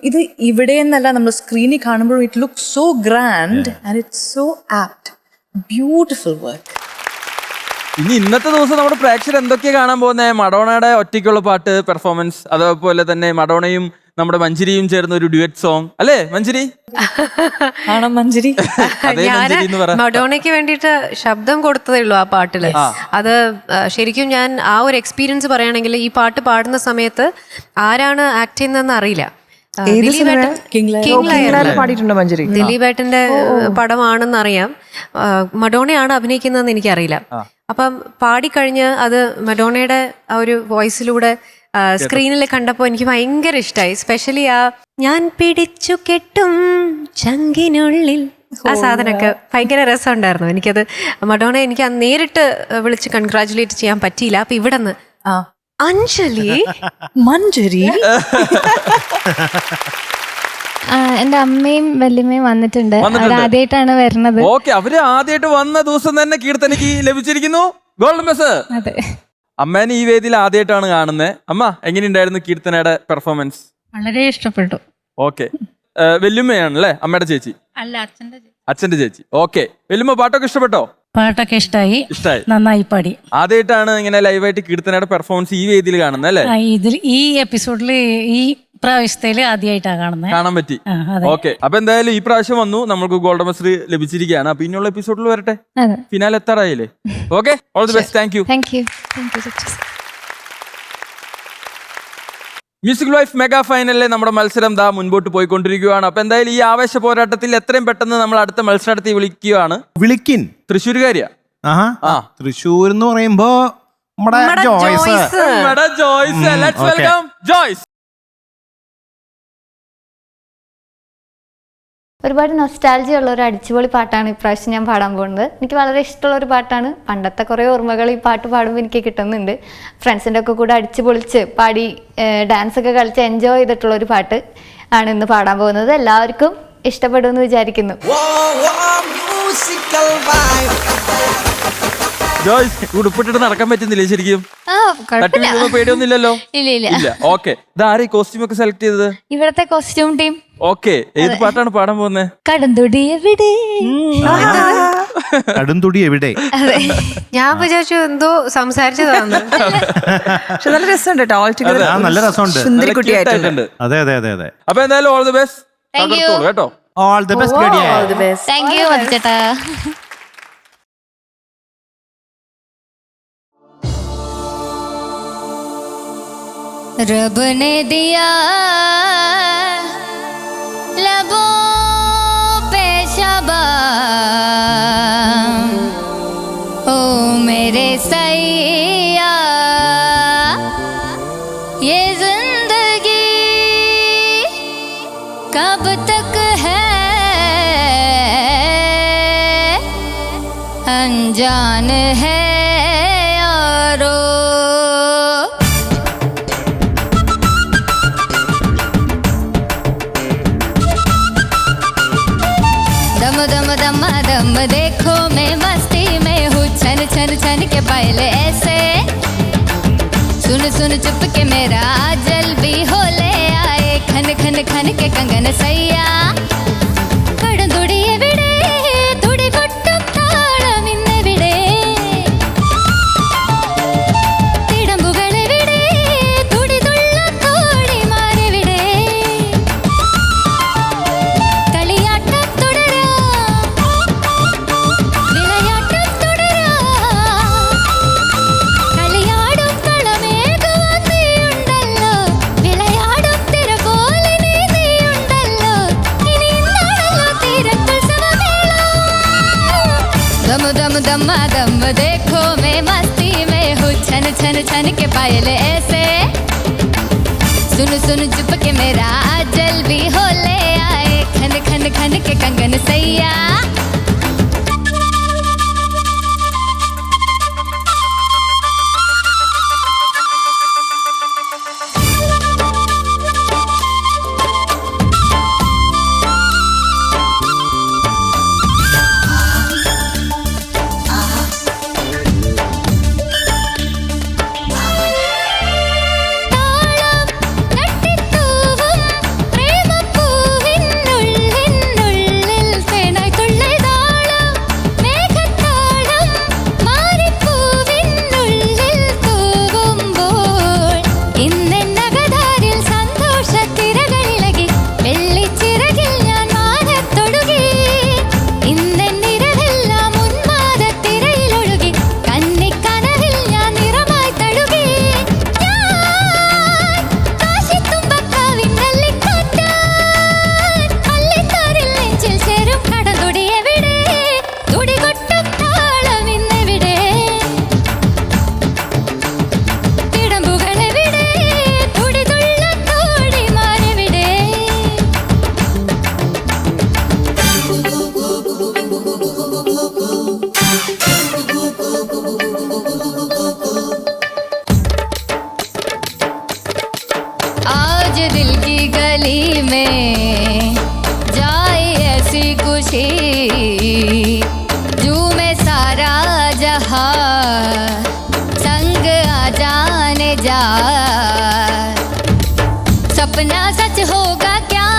ഇത് ഇവിടെ നിന്നല്ല, നമ്മൾ സ്ക്രീനിൽ കാണുമ്പോഴും it look so grand and it's so apt. Beautiful work. ഇനി ഇന്നത്തെ ദിവസം നമ്മുടെ പ്രേക്ഷകർ എന്തൊക്കെയാ കാണാൻ പോകുന്നത്? മഡോണയുടെ ഒറ്റയ്ക്കുള്ള പാട്ട് പെർഫോമൻസ്, അതേപോലെ തന്നെ മഡോണയും നമ്മുടെ മഞ്ജരിയും ചേർന്ന ഒരു ഡ്യുവറ്റ് സോങ് അല്ലേ മഞ്ജരി? ആണോ മഞ്ജരി? അതേ ഞാൻ മഞ്ജരി എന്ന് പറ. മഡോണയ്ക്ക് വേണ്ടിയിട്ട് ശബ്ദം കൊടുത്തതേ ഉള്ളൂ ആ പാട്ടില്. അത് ശരിക്കും ഞാൻ ആ ഒരു എക്സ്പീരിയൻസ് പറയുകയാണെങ്കിൽ ഈ പാട്ട് പാടുന്ന സമയത്ത് ആരാണ് ആക്ട് ചെയ്യുന്നതെന്ന് അറിയില്ല. പാടിയിട്ടുണ്ടോ മഞ്ജരി? ദിലീപേട്ടന്റെ പടമാണെന്ന് അറിയാം. മഡോണയാണ് അഭിനയിക്കുന്നതെന്ന് എനിക്കറിയില്ല. അപ്പം പാടിക്കഴിഞ്ഞ് അത് മഡോണയുടെ ആ ഒരു വോയിസിലൂടെ സ്ക്രീനിൽ കണ്ടപ്പോൾ എനിക്ക് ഭയങ്കര ഇഷ്ടമായി. സ്പെഷ്യലി ആ ഞാൻ പിടിച്ചു കെട്ടും ചങ്കിനുള്ളിൽ ആ സാധനമൊക്കെ ഭയങ്കര രസമുണ്ടായിരുന്നു. എനിക്കത് മഡോണ എനിക്ക് നേരിട്ട് വിളിച്ച് കൺഗ്രാജുലേറ്റ് ചെയ്യാൻ പറ്റിയില്ല. അപ്പൊ ഇവിടെ നിന്ന് അഞ്ജലി മഞ്ജരി എന്റെ അമ്മയും വല്യമ്മയും വന്നിട്ടുണ്ട്. ആദ്യമായിട്ടാണ് വരുന്നത്. ഓക്കെ, അവര് ആദ്യമായിട്ട് വന്ന ദിവസം തന്നെ കീർത്തനയ്ക്ക് ലഭിച്ചിരിക്കുന്നു ഗോൾഡൻ ബസ്. അതെ, അമ്മേനെ ഈ വേദിയിൽ ആദ്യമായിട്ടാണ് കാണുന്നത്. അമ്മ, എങ്ങനെയുണ്ടായിരുന്നു കീർത്തനയുടെ പെർഫോമൻസ്? വളരെ ഇഷ്ടപ്പെട്ടു. ഓക്കെ, വെല്ലുമ്മയാണല്ലേ അമ്മയുടെ ചേച്ചി? അല്ല, അച്ഛന്റെ ചേച്ചി. ഓക്കെ, വെല്ലുമ്മ പാട്ടൊക്കെ ഇഷ്ടപ്പെട്ടോ? പാട്ടൊക്കെ ഇഷ്ടായി, ഇഷ്ടായി, നന്നായി പാടി. ആദ്യമായിട്ടാണ് ഇങ്ങനെ ലൈവായിട്ട് കീർത്തനയുടെ പെർഫോമൻസ് ഈ വേദിയിൽ കാണുന്നത് അല്ലേ? ഇതിൽ ഈ എപ്പിസോഡില് ഈ പ്രാവശ്യത്തില് ആദ്യമായിട്ടാണ് കാണുന്നത്. കാണാൻ പറ്റി. ഓക്കെ, അപ്പൊ എന്തായാലും ഈ പ്രാവശ്യം വന്നു, നമുക്ക് ഗോൾഡൻ ബസ് ലഭിച്ചിരിക്കുകയാണ്. അപ്പൊ ഇനിയുള്ള എപ്പിസോഡിൽ വരട്ടെ, ഫിനാലെ എത്താറായില്ലേ? Okay, all the best. Thank you. Music life mega ഫൈനലിലെ നമ്മുടെ മത്സരം ദാ മുൻപോട്ട് പോയിക്കൊണ്ടിരിക്കുകയാണ്. അപ്പൊ എന്തായാലും ഈ ആവേശ പോരാട്ടത്തിൽ എത്രയും പെട്ടെന്ന് നമ്മൾ അടുത്ത മത്സരാർത്ഥി വിളിക്കുകയാണ്. വിളിക്കിൻ തൃശ്ശൂരുകാരിയാ. തൃശ്ശൂർ എന്ന് പറയുമ്പോ ജോയ്സ്. Let's welcome Joyce. ഒരുപാട് നൊസ്റ്റാൾജി ഉള്ള ഒരു അടിച്ചുപൊളി പാട്ടാണ് ഇപ്രാവശ്യം ഞാൻ പാടാൻ പോകുന്നത്. എനിക്ക് വളരെ ഇഷ്ടമുള്ള ഒരു പാട്ടാണ്. പണ്ടത്തെ കുറേ ഓർമ്മകൾ ഈ പാട്ട് പാടുമ്പോൾ എനിക്ക് കിട്ടുന്നുണ്ട്. ഫ്രണ്ട്സിൻ്റെ ഒക്കെ കൂടെ അടിച്ചു പൊളിച്ച് പാടി ഡാൻസ് ഒക്കെ കളിച്ച് എൻജോയ് ചെയ്തിട്ടുള്ള ഒരു പാട്ട് ആണ് ഇന്ന് പാടാൻ പോകുന്നത്. എല്ലാവർക്കും ഇഷ്ടപ്പെടുമെന്ന് വിചാരിക്കുന്നു. ജോയ്സ്, ഉടുപ്പിട്ടിട്ട് നടക്കാൻ പറ്റുന്നില്ലേ ശരിക്കും? പേടിയൊന്നുമില്ലല്ലോ? ഇല്ല. ഓക്കെ, ഇതാരെ കോസ്റ്റ്യൂം ഒക്കെ സെലക്ട് ചെയ്തത്? ഇവിടത്തെ കോസ്റ്റ്യൂം ടീം. ഓക്കെ, ഏത് പാട്ടാണ് പാടാൻ പോകുന്നത്? കടുംതൊടി എവിടെ? കടുംതൊടി എവിടെ? ഞാൻ വിചാരിച്ചു എന്തോ സംസാരിച്ചതാണ്. പക്ഷെ നല്ല രസമുണ്ട് കേട്ടോ. ഓൾ ടുഗദർ നല്ല രസമുണ്ട്. സുന്ദരിക്കുട്ടിയായിട്ടുണ്ട്. അതെ അതെ അതെ അതെ. അപ്പൊ എന്തായാലും ഓൾ ദി ബെസ്റ്റ് കേട്ടോ. All the best. Thank you മധുചേട്ടാ. रब ने दिया लबों पे शबान, ओ मेरे सैया ये जिंदगी कब तक है अनजान है यारो। दम देखो मैं मस्ती में हूँ, छन छन छन के पहले ऐसे सुन सुन चुप के मेरा जल भी हो ले आए, खन खन खन के कंगन सैया कड़ंदुड़ी एविडे तुड़ी कोट्टु ताळम इन्नेविडे तिडंबुगल एविडे तुड़ी तुळ्ळु तोडी मारेविडे കളിയാട്ടം തുടരാ വിളയാട്ടം തുടരാ കളിയാടും കളമേകുവാൻ നീയുണ്ടല്ലോ വിളയാടും തിര പോലെ നീയുണ്ടല്ലോ ഇനി ഇന്നാണല്ലോ തീരത്തുത്സവമേളം ദം ദം ദം ദം देखो मैं मस्ती में हूँ छन छन छन के पायल ऐसे सुन सुन चुप के मेरा जल भी हो ले आए, खन खन खन के कंगन सैया തട്ടിത്തൂവും പ്രേമപ്പൂവിനുള്ളിൽ തേനായി തുള്ളൈതാ में जाए ऐसी खुशी झूमे सारा जहां संग आ जाने जा सपना सच होगा क्या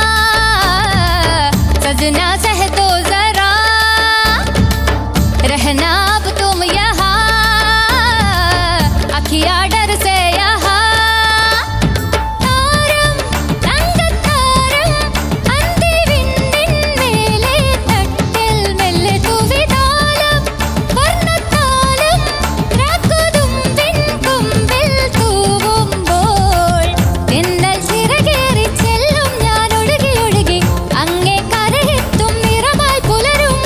सजना सह दो जरा रहना अब तुम यहाँ अखियाँ डर से यहाँ താരം തങ്കത്താരം അന്തിവിണ്ണിൻ മേലെ തട്ടിൽ മെല്ലെ തൂവിതാലം വർണ്ണത്താലം രാക്കുതുമ്പിൻ കൊമ്പിൽ തൂവുമ്പോൾ തെന്നൽ ചിറകേറി ചെല്ലും ഞാൻ ഒഴുകി ഒഴുകി അങ്ങേ കരയെത്തും നിറമായി പുലരും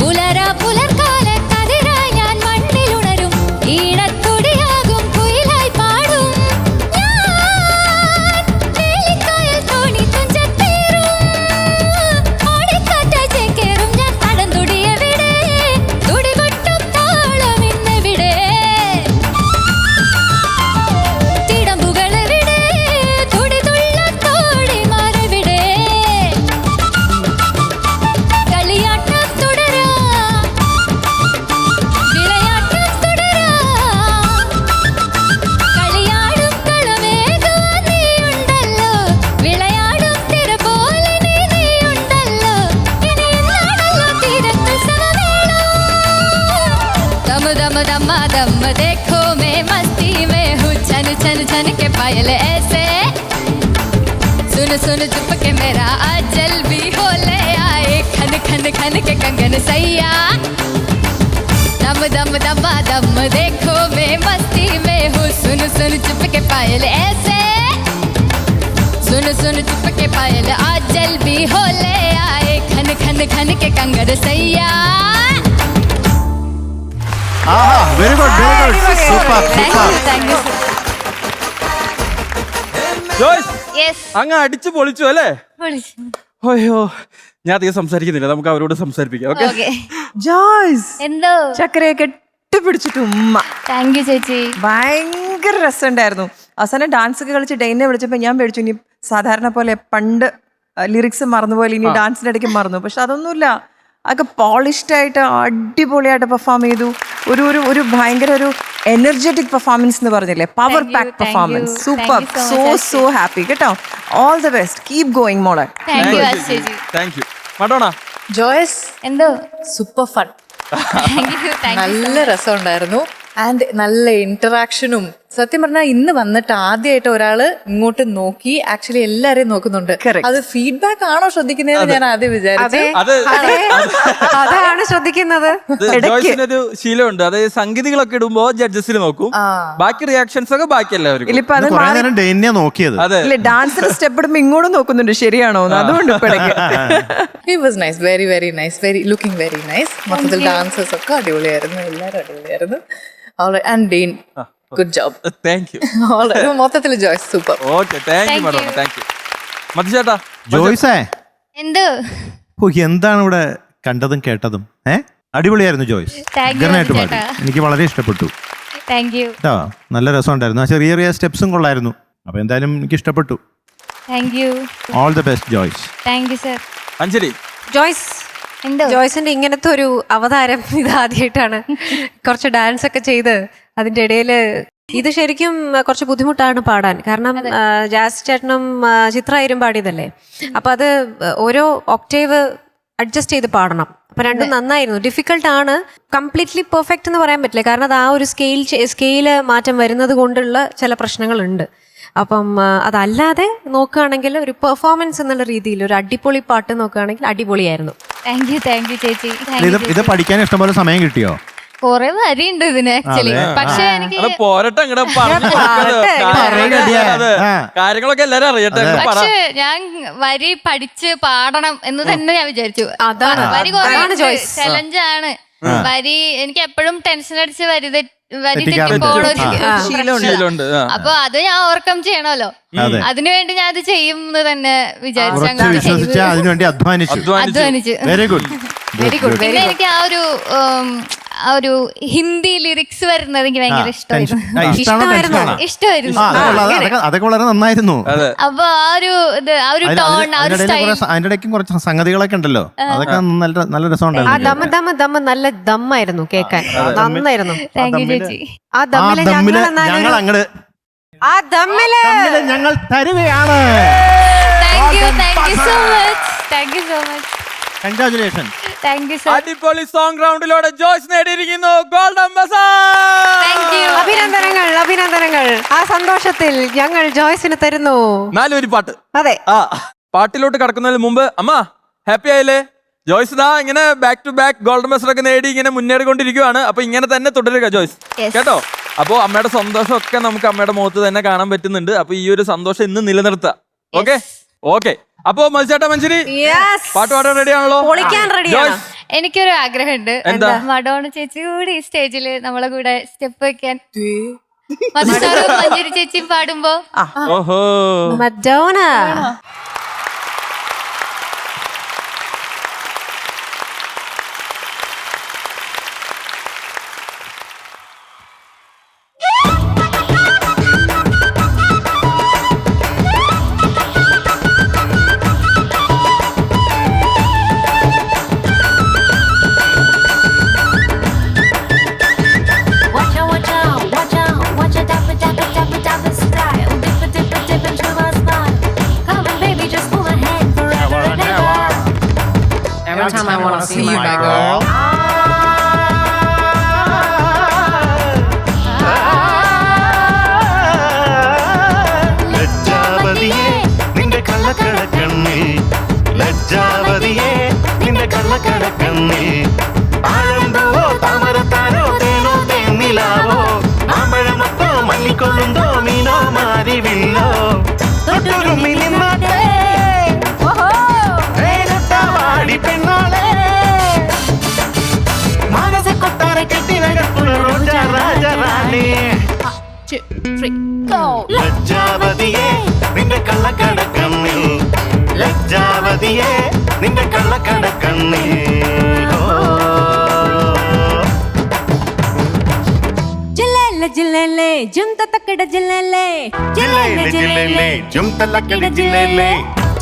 പുലരാ പുലർക്കാല കതിരായി ഞാൻ മണ്ണിലുണരും ഈണത്തൊടിയാകും കുയിലായി പാടും ഞാൻ വേലിക്കായൽ തോണി തുഞ്ചത്തേറും ഓടിക്കാറ്റായി ചേക്കേറും ഞാൻ തടം തുടിയെവിടെ തുടികൊട്ടും താളം ഇന്നെവിടെ തിടമ്പുകളെവിടെ തുടിതുള്ളത്തോടെ മാറവിടെ കളിയാട്ടം തുടരാം വിളയാട്ടം തുടരാം കളിയാടും കളമേകുവാൻ നീയുണ്ടല്ലോ വിളയാടും തിര പോലെ നീയുണ്ടല്ലോ ഇനി എന്നാണല്ലോ തീരത്ത് സമവേള दम दम दम दम देखो मैं मस्ती में हूँ छन छन छन के पायल ऐसे सुन सुन चुप के मेरा अजल भी हो ले आए खन खन खन के कंगन सैया दम दम दम दम देखो मैं मस्ती में हूँ सुन सुन चुप के पायल ऐसे सुन सुन चुप के पायल अजल भी हो ले आए खन खन खन के कंगन सैया very good super super Joyce yes അങ്ങ് അടിച്ചു പൊളിച്ചു അല്ലേ? അയ്യോ ഞാൻ അധികം സംസാരിക്കുന്നില്ല, നമുക്ക് അവരോട് സംസാരിപ്പിക്കാം. ഓക്കെ ഓക്കെ ജോയ്സ് എന്തോ ചക്കരയെ കെട്ടിപ്പിടിച്ചിട്ട് ഉമ്മ താങ്ക് യു ചേച്ചി. ഭയങ്കര രസമുണ്ടായിരുന്നു. അവസാനം ഡാൻസ് ഒക്കെ കളിച്ച് ഡെയിനെ വിളിച്ചപ്പോൾ ഞാൻ പേടിച്ചു ഇനി സാധാരണ പോലെ പണ്ട് ലിറിക്സ് മറന്നുപോലെ ഇനി ഡാൻസിന്റെ ഇടയ്ക്ക് മറന്നു. പക്ഷെ അതൊന്നുമില്ല, അതൊക്കെ പോളിഷ്ഡ് ആയിട്ട് അടിപൊളിയായിട്ട് പെർഫോം ചെയ്തു. ഒരു ഒരു ഒരു ഭയങ്കര ഒരു എനർജറ്റിക് പെർഫോമൻസ് എന്ന് പറഞ്ഞില്ലേ, power pack performance. Super, so happy കേട്ടോ. All the best, keep going മോളെ. താങ്ക് യു ചേച്ചി. Thank you. മഡോണ ജോയ്സ് എന്തോ സൂപ്പർ ഫൺ, താങ്ക് യു നല്ല രസമുണ്ടായിരുന്നു. ആൻഡ് നല്ല ഇന്ററാക്ഷനും. സത്യം പറഞ്ഞാൽ ഇന്ന് വന്നിട്ട് ആദ്യമായിട്ട് ഒരാള് ഇങ്ങോട്ട് നോക്കി ആക്ച്വലി എല്ലാരെയും നോക്കുന്നുണ്ട്. അത് ഫീഡ്ബാക്ക് ആണോ ശ്രദ്ധിക്കുന്നതെന്ന് ഞാൻ ആദ്യം വിചാരിച്ചു. അതാണ് ശ്രദ്ധിക്കുന്നത്. ജോയ്സിനൊരു ശീലമുണ്ട്, അതായത് സംഗീതികളൊക്കെ ഇടുമ്പോ ജഡ്ജസിന് നോക്കും, ബാക്കി റിയാക്ഷൻസ് ഒക്കെ ബാക്കി എല്ലാവർക്കും. ഇപ്പൊ അത് കുറെ നേരം ഡെയിനെ നോക്കിയത്. അതെ, ഡാൻസിന് സ്റ്റെപ്പ് ഇടുമ്പോ ഇങ്ങോട്ടും നോക്കുന്നുണ്ട്, ശരിയാണോ എന്ന്. അതുകൊണ്ട് ഇപ്പൊ He was nice, very very nice, very looking very nice. മൊത്തത്തിൽ ഡാൻസേഴ്സ് ഒക്കെ അടിപൊളിയായിരുന്നു, എല്ലാവരും അടിപൊളിയായിരുന്നു. And Dane good job. Thank you. മൊത്തത്തിൽ Joyce super. Okay, thank you Madonna, thank you. മധുചേട്ടാ, ജോയ്സേ എന്തോ എന്താണ് ഇവിടെ കണ്ടതും കേട്ടതും? അടിപൊളിയായിരുന്നു ജോയ്സ്, Thank you, ഭയങ്കരമായിട്ട് പാടി. ചേട്ടാ. എനിക്ക് വളരെ ഇഷ്ടപ്പെട്ടു താങ്ക് യു. കേട്ടോ, നല്ല രസമുണ്ടായിരുന്നു. ആ ചെറിയ ചെറിയ സ്റ്റെപ്സും കൊള്ളായിരുന്നു. അപ്പൊ എന്തായാലും എനിക്ക് ഇഷ്ടപ്പെട്ടു. Thank you. All the best Joyce. Thank you sir. Anjali. Joyce, എന്തോ ജോയ്സിന്റെ ഇങ്ങനത്തെ ഒരു അവതാരം ഇതാദ്യമായിട്ടാണ്. കുറച്ച് ഡാൻസ് ഒക്കെ ചെയ്ത് അതിന്റെ ഇടയിൽ ഇത് ശരിക്കും കുറച്ച് ബുദ്ധിമുട്ടാണ് പാടാൻ. കാരണം ജാസ് ചേട്ടനും ചിത്രമായാലും പാടിയതല്ലേ, അപ്പൊ അത് ഓരോ ഒക്ടേവ് അഡ്ജസ്റ്റ് ചെയ്ത് പാടണം. അപ്പൊ രണ്ടും നന്നായിരുന്നു. ഡിഫിക്കൽട്ട് ആണ്, കംപ്ലീറ്റ്ലി പെർഫെക്റ്റ് എന്ന് പറയാൻ പറ്റില്ല. കാരണം അത് ആ ഒരു സ്കെയില് മാറ്റം വരുന്നത് കൊണ്ടുള്ള ചില പ്രശ്നങ്ങളുണ്ട്. അപ്പം അതല്ലാതെ നോക്കുകയാണെങ്കിൽ ഒരു പെർഫോമൻസ് എന്നുള്ള രീതിയിൽ ഒരു അടിപൊളി പാട്ട് നോക്കുകയാണെങ്കിൽ അടിപൊളിയായിരുന്നു. താങ്ക് യു ചേച്ചി. ഇത് പഠിക്കാൻ ഇഷ്ടംപോലെ സമയം കിട്ടിയോ? കൊറേ വരിയുണ്ട് ഇതിന് ആക്ച്വലി. പക്ഷെ എനിക്ക് പോരട്ടെ, അങ്ങടെ കാര്യങ്ങളൊക്കെ എല്ലാരും അറിയട്ടെ. പക്ഷെ ഞാൻ വരി പഠിച്ച് പാടണം എന്ന് തന്നെ ഞാൻ വിചാരിച്ചു. അതാണ് വരി ചലഞ്ചാണ് വരി. എനിക്ക് എപ്പോഴും ടെൻഷൻ അടിച്ച് വരി തെറ്റിപ്പോണ ശീലമുണ്ട്. അപ്പൊ അത് ഞാൻ ഓവർകം ചെയ്യണമല്ലോ, അതിനുവേണ്ടി ഞാൻ അത് ചെയ്യും എന്ന് തന്നെ വിചാരിച്ചു. അതിനുവേണ്ടി അധ്വാനിച്ചു. അധ്വാനിച്ച് വെരി ഗുഡ്. പിന്നെ എനിക്ക് ആ ഒരു ഒരു ഹിന്ദി ലിറിക്സ് വരുന്നത് എനിക്ക് ഭയങ്കര ഇഷ്ടമായിരുന്നു. അതൊക്കെ വളരെ നന്നായിരുന്നു. അപ്പൊ ആ ഒരു ടോൺ, ആ ഒരു സ്റ്റൈൽ, അതിന്റെ ഇടയ്ക്ക് കുറച്ച് സംഗതികളൊക്കെ ഉണ്ടല്ലോ, അതൊക്കെ നല്ല രസമുണ്ടായിരുന്നു. ദമ്മ് നല്ല ദമ്മായിരുന്നു കേൾക്കാൻ, നന്നായിരുന്നു. താങ്ക് യു ചേച്ചി. ആ ദമ്മില് ഞങ്ങൾ അങ്ങട് ആ ദമ്മില് ഞങ്ങൾ തരുകയാണ്. Thank you so much. Thank you so much. Congratulation. Thank you so. അടിപൊളി സോങ് റൗണ്ടിലൂടെ ജോയ്സ് നേടിയിരിക്കുന്നു ഗോൾഡൻ ബസാർ. അഭിനന്ദനങ്ങൾ, അഭിനന്ദനങ്ങൾ. ആ സന്തോഷത്തിൽ ഞങ്ങൾ ജോയ്സിന് തരുന്നു നാലൊരു പാട്ട്. അതെ, പാട്ടിലോട്ട് കടക്കുന്നതിന് മുമ്പ് അമ്മ ഹാപ്പി ആയില്ലേ? ജോയ്സ് ദാ ഇങ്ങനെ back to back golden buzzer ഒക്കെ നേടി ഇങ്ങനെ മുന്നേറിക്കൊണ്ടിരിക്കുകയാണ്. അപ്പൊ ഇങ്ങനെ തന്നെ തുടരുക ജോയ്സ്, കേട്ടോ? അപ്പൊ അമ്മയുടെ സന്തോഷമൊക്കെ നമുക്ക് അമ്മയുടെ മുഖത്ത് തന്നെ കാണാൻ പറ്റുന്നുണ്ട്. അപ്പൊ ഈ ഒരു സന്തോഷം ഇന്ന് നിലനിർത്തുക. Okay okay. അപ്പൊ മത്സേട്ടാ മഞ്ചേരി പാട്ട് പാടാൻ റെഡി ആണല്ലോ? എനിക്കൊരു ആഗ്രഹമുണ്ട്. എന്താ? മഡോണ ചേച്ചി കൂടി സ്റ്റേജില് നമ്മളെ കൂടെ സ്റ്റെപ്പ് വെക്കാൻ. മഞ്ചേരി ചേച്ചിയും പാടുമ്പോ ഓഹോ Madonna. Every time I want to see you, my girl. ലജ്ജാവതിയേ നിന്റെ കള്ളക്കടക്കണ്ണിൽ, ലജ്ജാവതിയേ നിന്റെ കള്ളക്കടക്കണ്ണിൽ, ആഴമ്പൂവോ താമരത്താനോ തേനോ തേന്നിലാവോ, മാമ്പഴമത്തോ മല്ലിക്കൊള്ളുന്തോ മീനോ മാരിവില്ലോ, തൊട്ടുരുമ്മി നിന്നാട്ടെ വേരട്ടാവാടി പെണ്ണോളെ, മാനസ കൊട്ടാര കെട്ടിനകത്തുള്ള റോജാ രാജറാണി. ലജ്ജാവതിയേ നിന്റെ കള്ളക്കടക്കണ്ണിൽ, ലജ്ജാവതിയേ നിന്റെ കള്ളക്കടക്കണ്ണിൽ. ജില്ലേലെ ജില്ലേലെ ജുംത തക്കട ജില്ലേലെ, ജില്ലേലെ ജില്ലേലെ ജുംത തക്കട ജില്ലേലെ,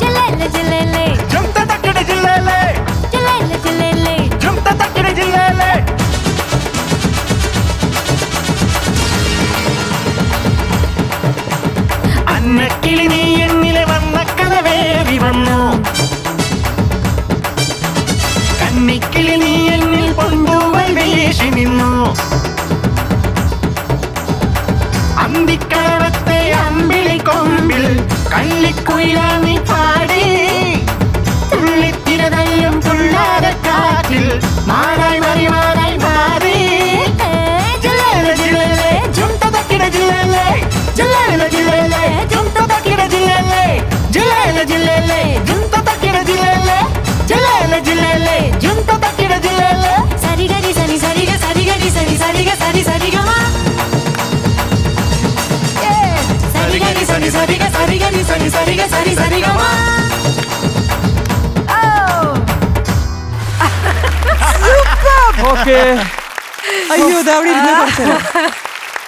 ജില്ലേലെ ജില്ലേലെ ജുംത തക്കട ജില്ലേലെ, ജില്ലേലെ ജില്ലേലെ ജുംത തക്കട ജില്ലേലെ. അന്നക്കിളി നീ എന്നിലെ വന്ന കലവേറി വന്നു, കന്നിക്കിളി നീ എന്നിൽ പൊന്തൂവൽ വീശി നിന്നു, അന്തിക്കടവത്തെ അമ്പിളി കൊമ്പിൽ കള്ളിക്കുയിലാണി പാടി, തുള്ളിത്തിരതല്ലും തുള്ളാര കാറ്റിൽ മാറായി മറിമാറായി മാറി. ജില്ലേലെ ജില്ലേലെ ജുംത തക്കിട ജില്ലേലെ, ജില്ലേലെ ജില്ലേലെ ജുംത തക്കിട ജില്ലേലെ, ജില്ലേലെ ജില്ലേലെ ജുംത തക്കിട ജില്ലേലെ, ജില്ലേലെ ജില്ലേലെ ജുംത തക്കിട ജില്ലേലെ. സരിഗരി സനി സരിഗ സരിഗരി സനി സരിഗ സരി സരിഗമ, സരിഗരി സനി സരിഗ സരിഗരി സനി സരിഗ സരി സരിഗമ. ഓക്കെ. അയ്യോ അവിടെ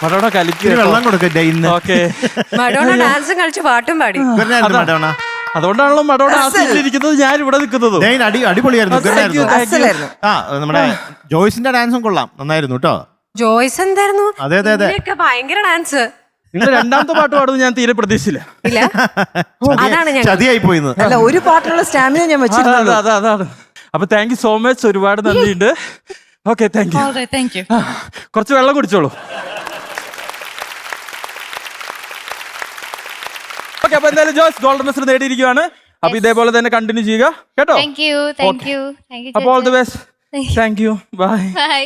മടോണ കലിക്ക് വെള്ളം കൊടുക്കട്ടെ ഇന്ന്. ഓക്കെ. മഡോണ ഡാൻസും കളിച്ച് പാട്ടും പാടി. അതുകൊണ്ടാണല്ലോ മടോണ ആസ്വദിച്ചിരിക്കുന്നത്, ഞാൻ ഇവിടെ നിൽക്കുന്നത്. അടിപൊളിയായിരുന്നു. ആ നമ്മുടെ ജോയ്സിന്റെ ഡാൻസും കൊള്ളാം, നന്നായിരുന്നു കേട്ടോ. ജോയ്സ് എന്തായിരുന്നു? അതെ അതെ അതെ, ഭയങ്കര ഡാൻസ്. നിങ്ങൾ രണ്ടാമത്തെ പാട്ട് പാടുന്നത് ഞാൻ തീരെ പ്രതീക്ഷിച്ചില്ല. അതാണ് ഞാൻ ചതിയായി പോയിന്ന്. അല്ല, ഒരു പാട്ടിനുള്ള സ്റ്റാമിന ഞാൻ വെച്ചിട്ടുണ്ട്. അതാണ്. അപ്പൊ താങ്ക് യു സോ മച്ച്, ഒരുപാട് നന്ദിയുണ്ട്. Okay, thank you. Thank U. കുറച്ച് വെള്ളം കുടിച്ചോളൂ. ഓക്കെ, അപ്പൊ എന്തായാലും ജോയ്സ് ഗോൾഡൻ ബസർ നേടിയിരിക്കുകയാണ്. അപ്പൊ ഇതേപോലെ തന്നെ കണ്ടിന്യൂ ചെയ്യുക കേട്ടോ. Thank you thank you thank you. അപ്പൊ all the best. Thank you. Bye. By.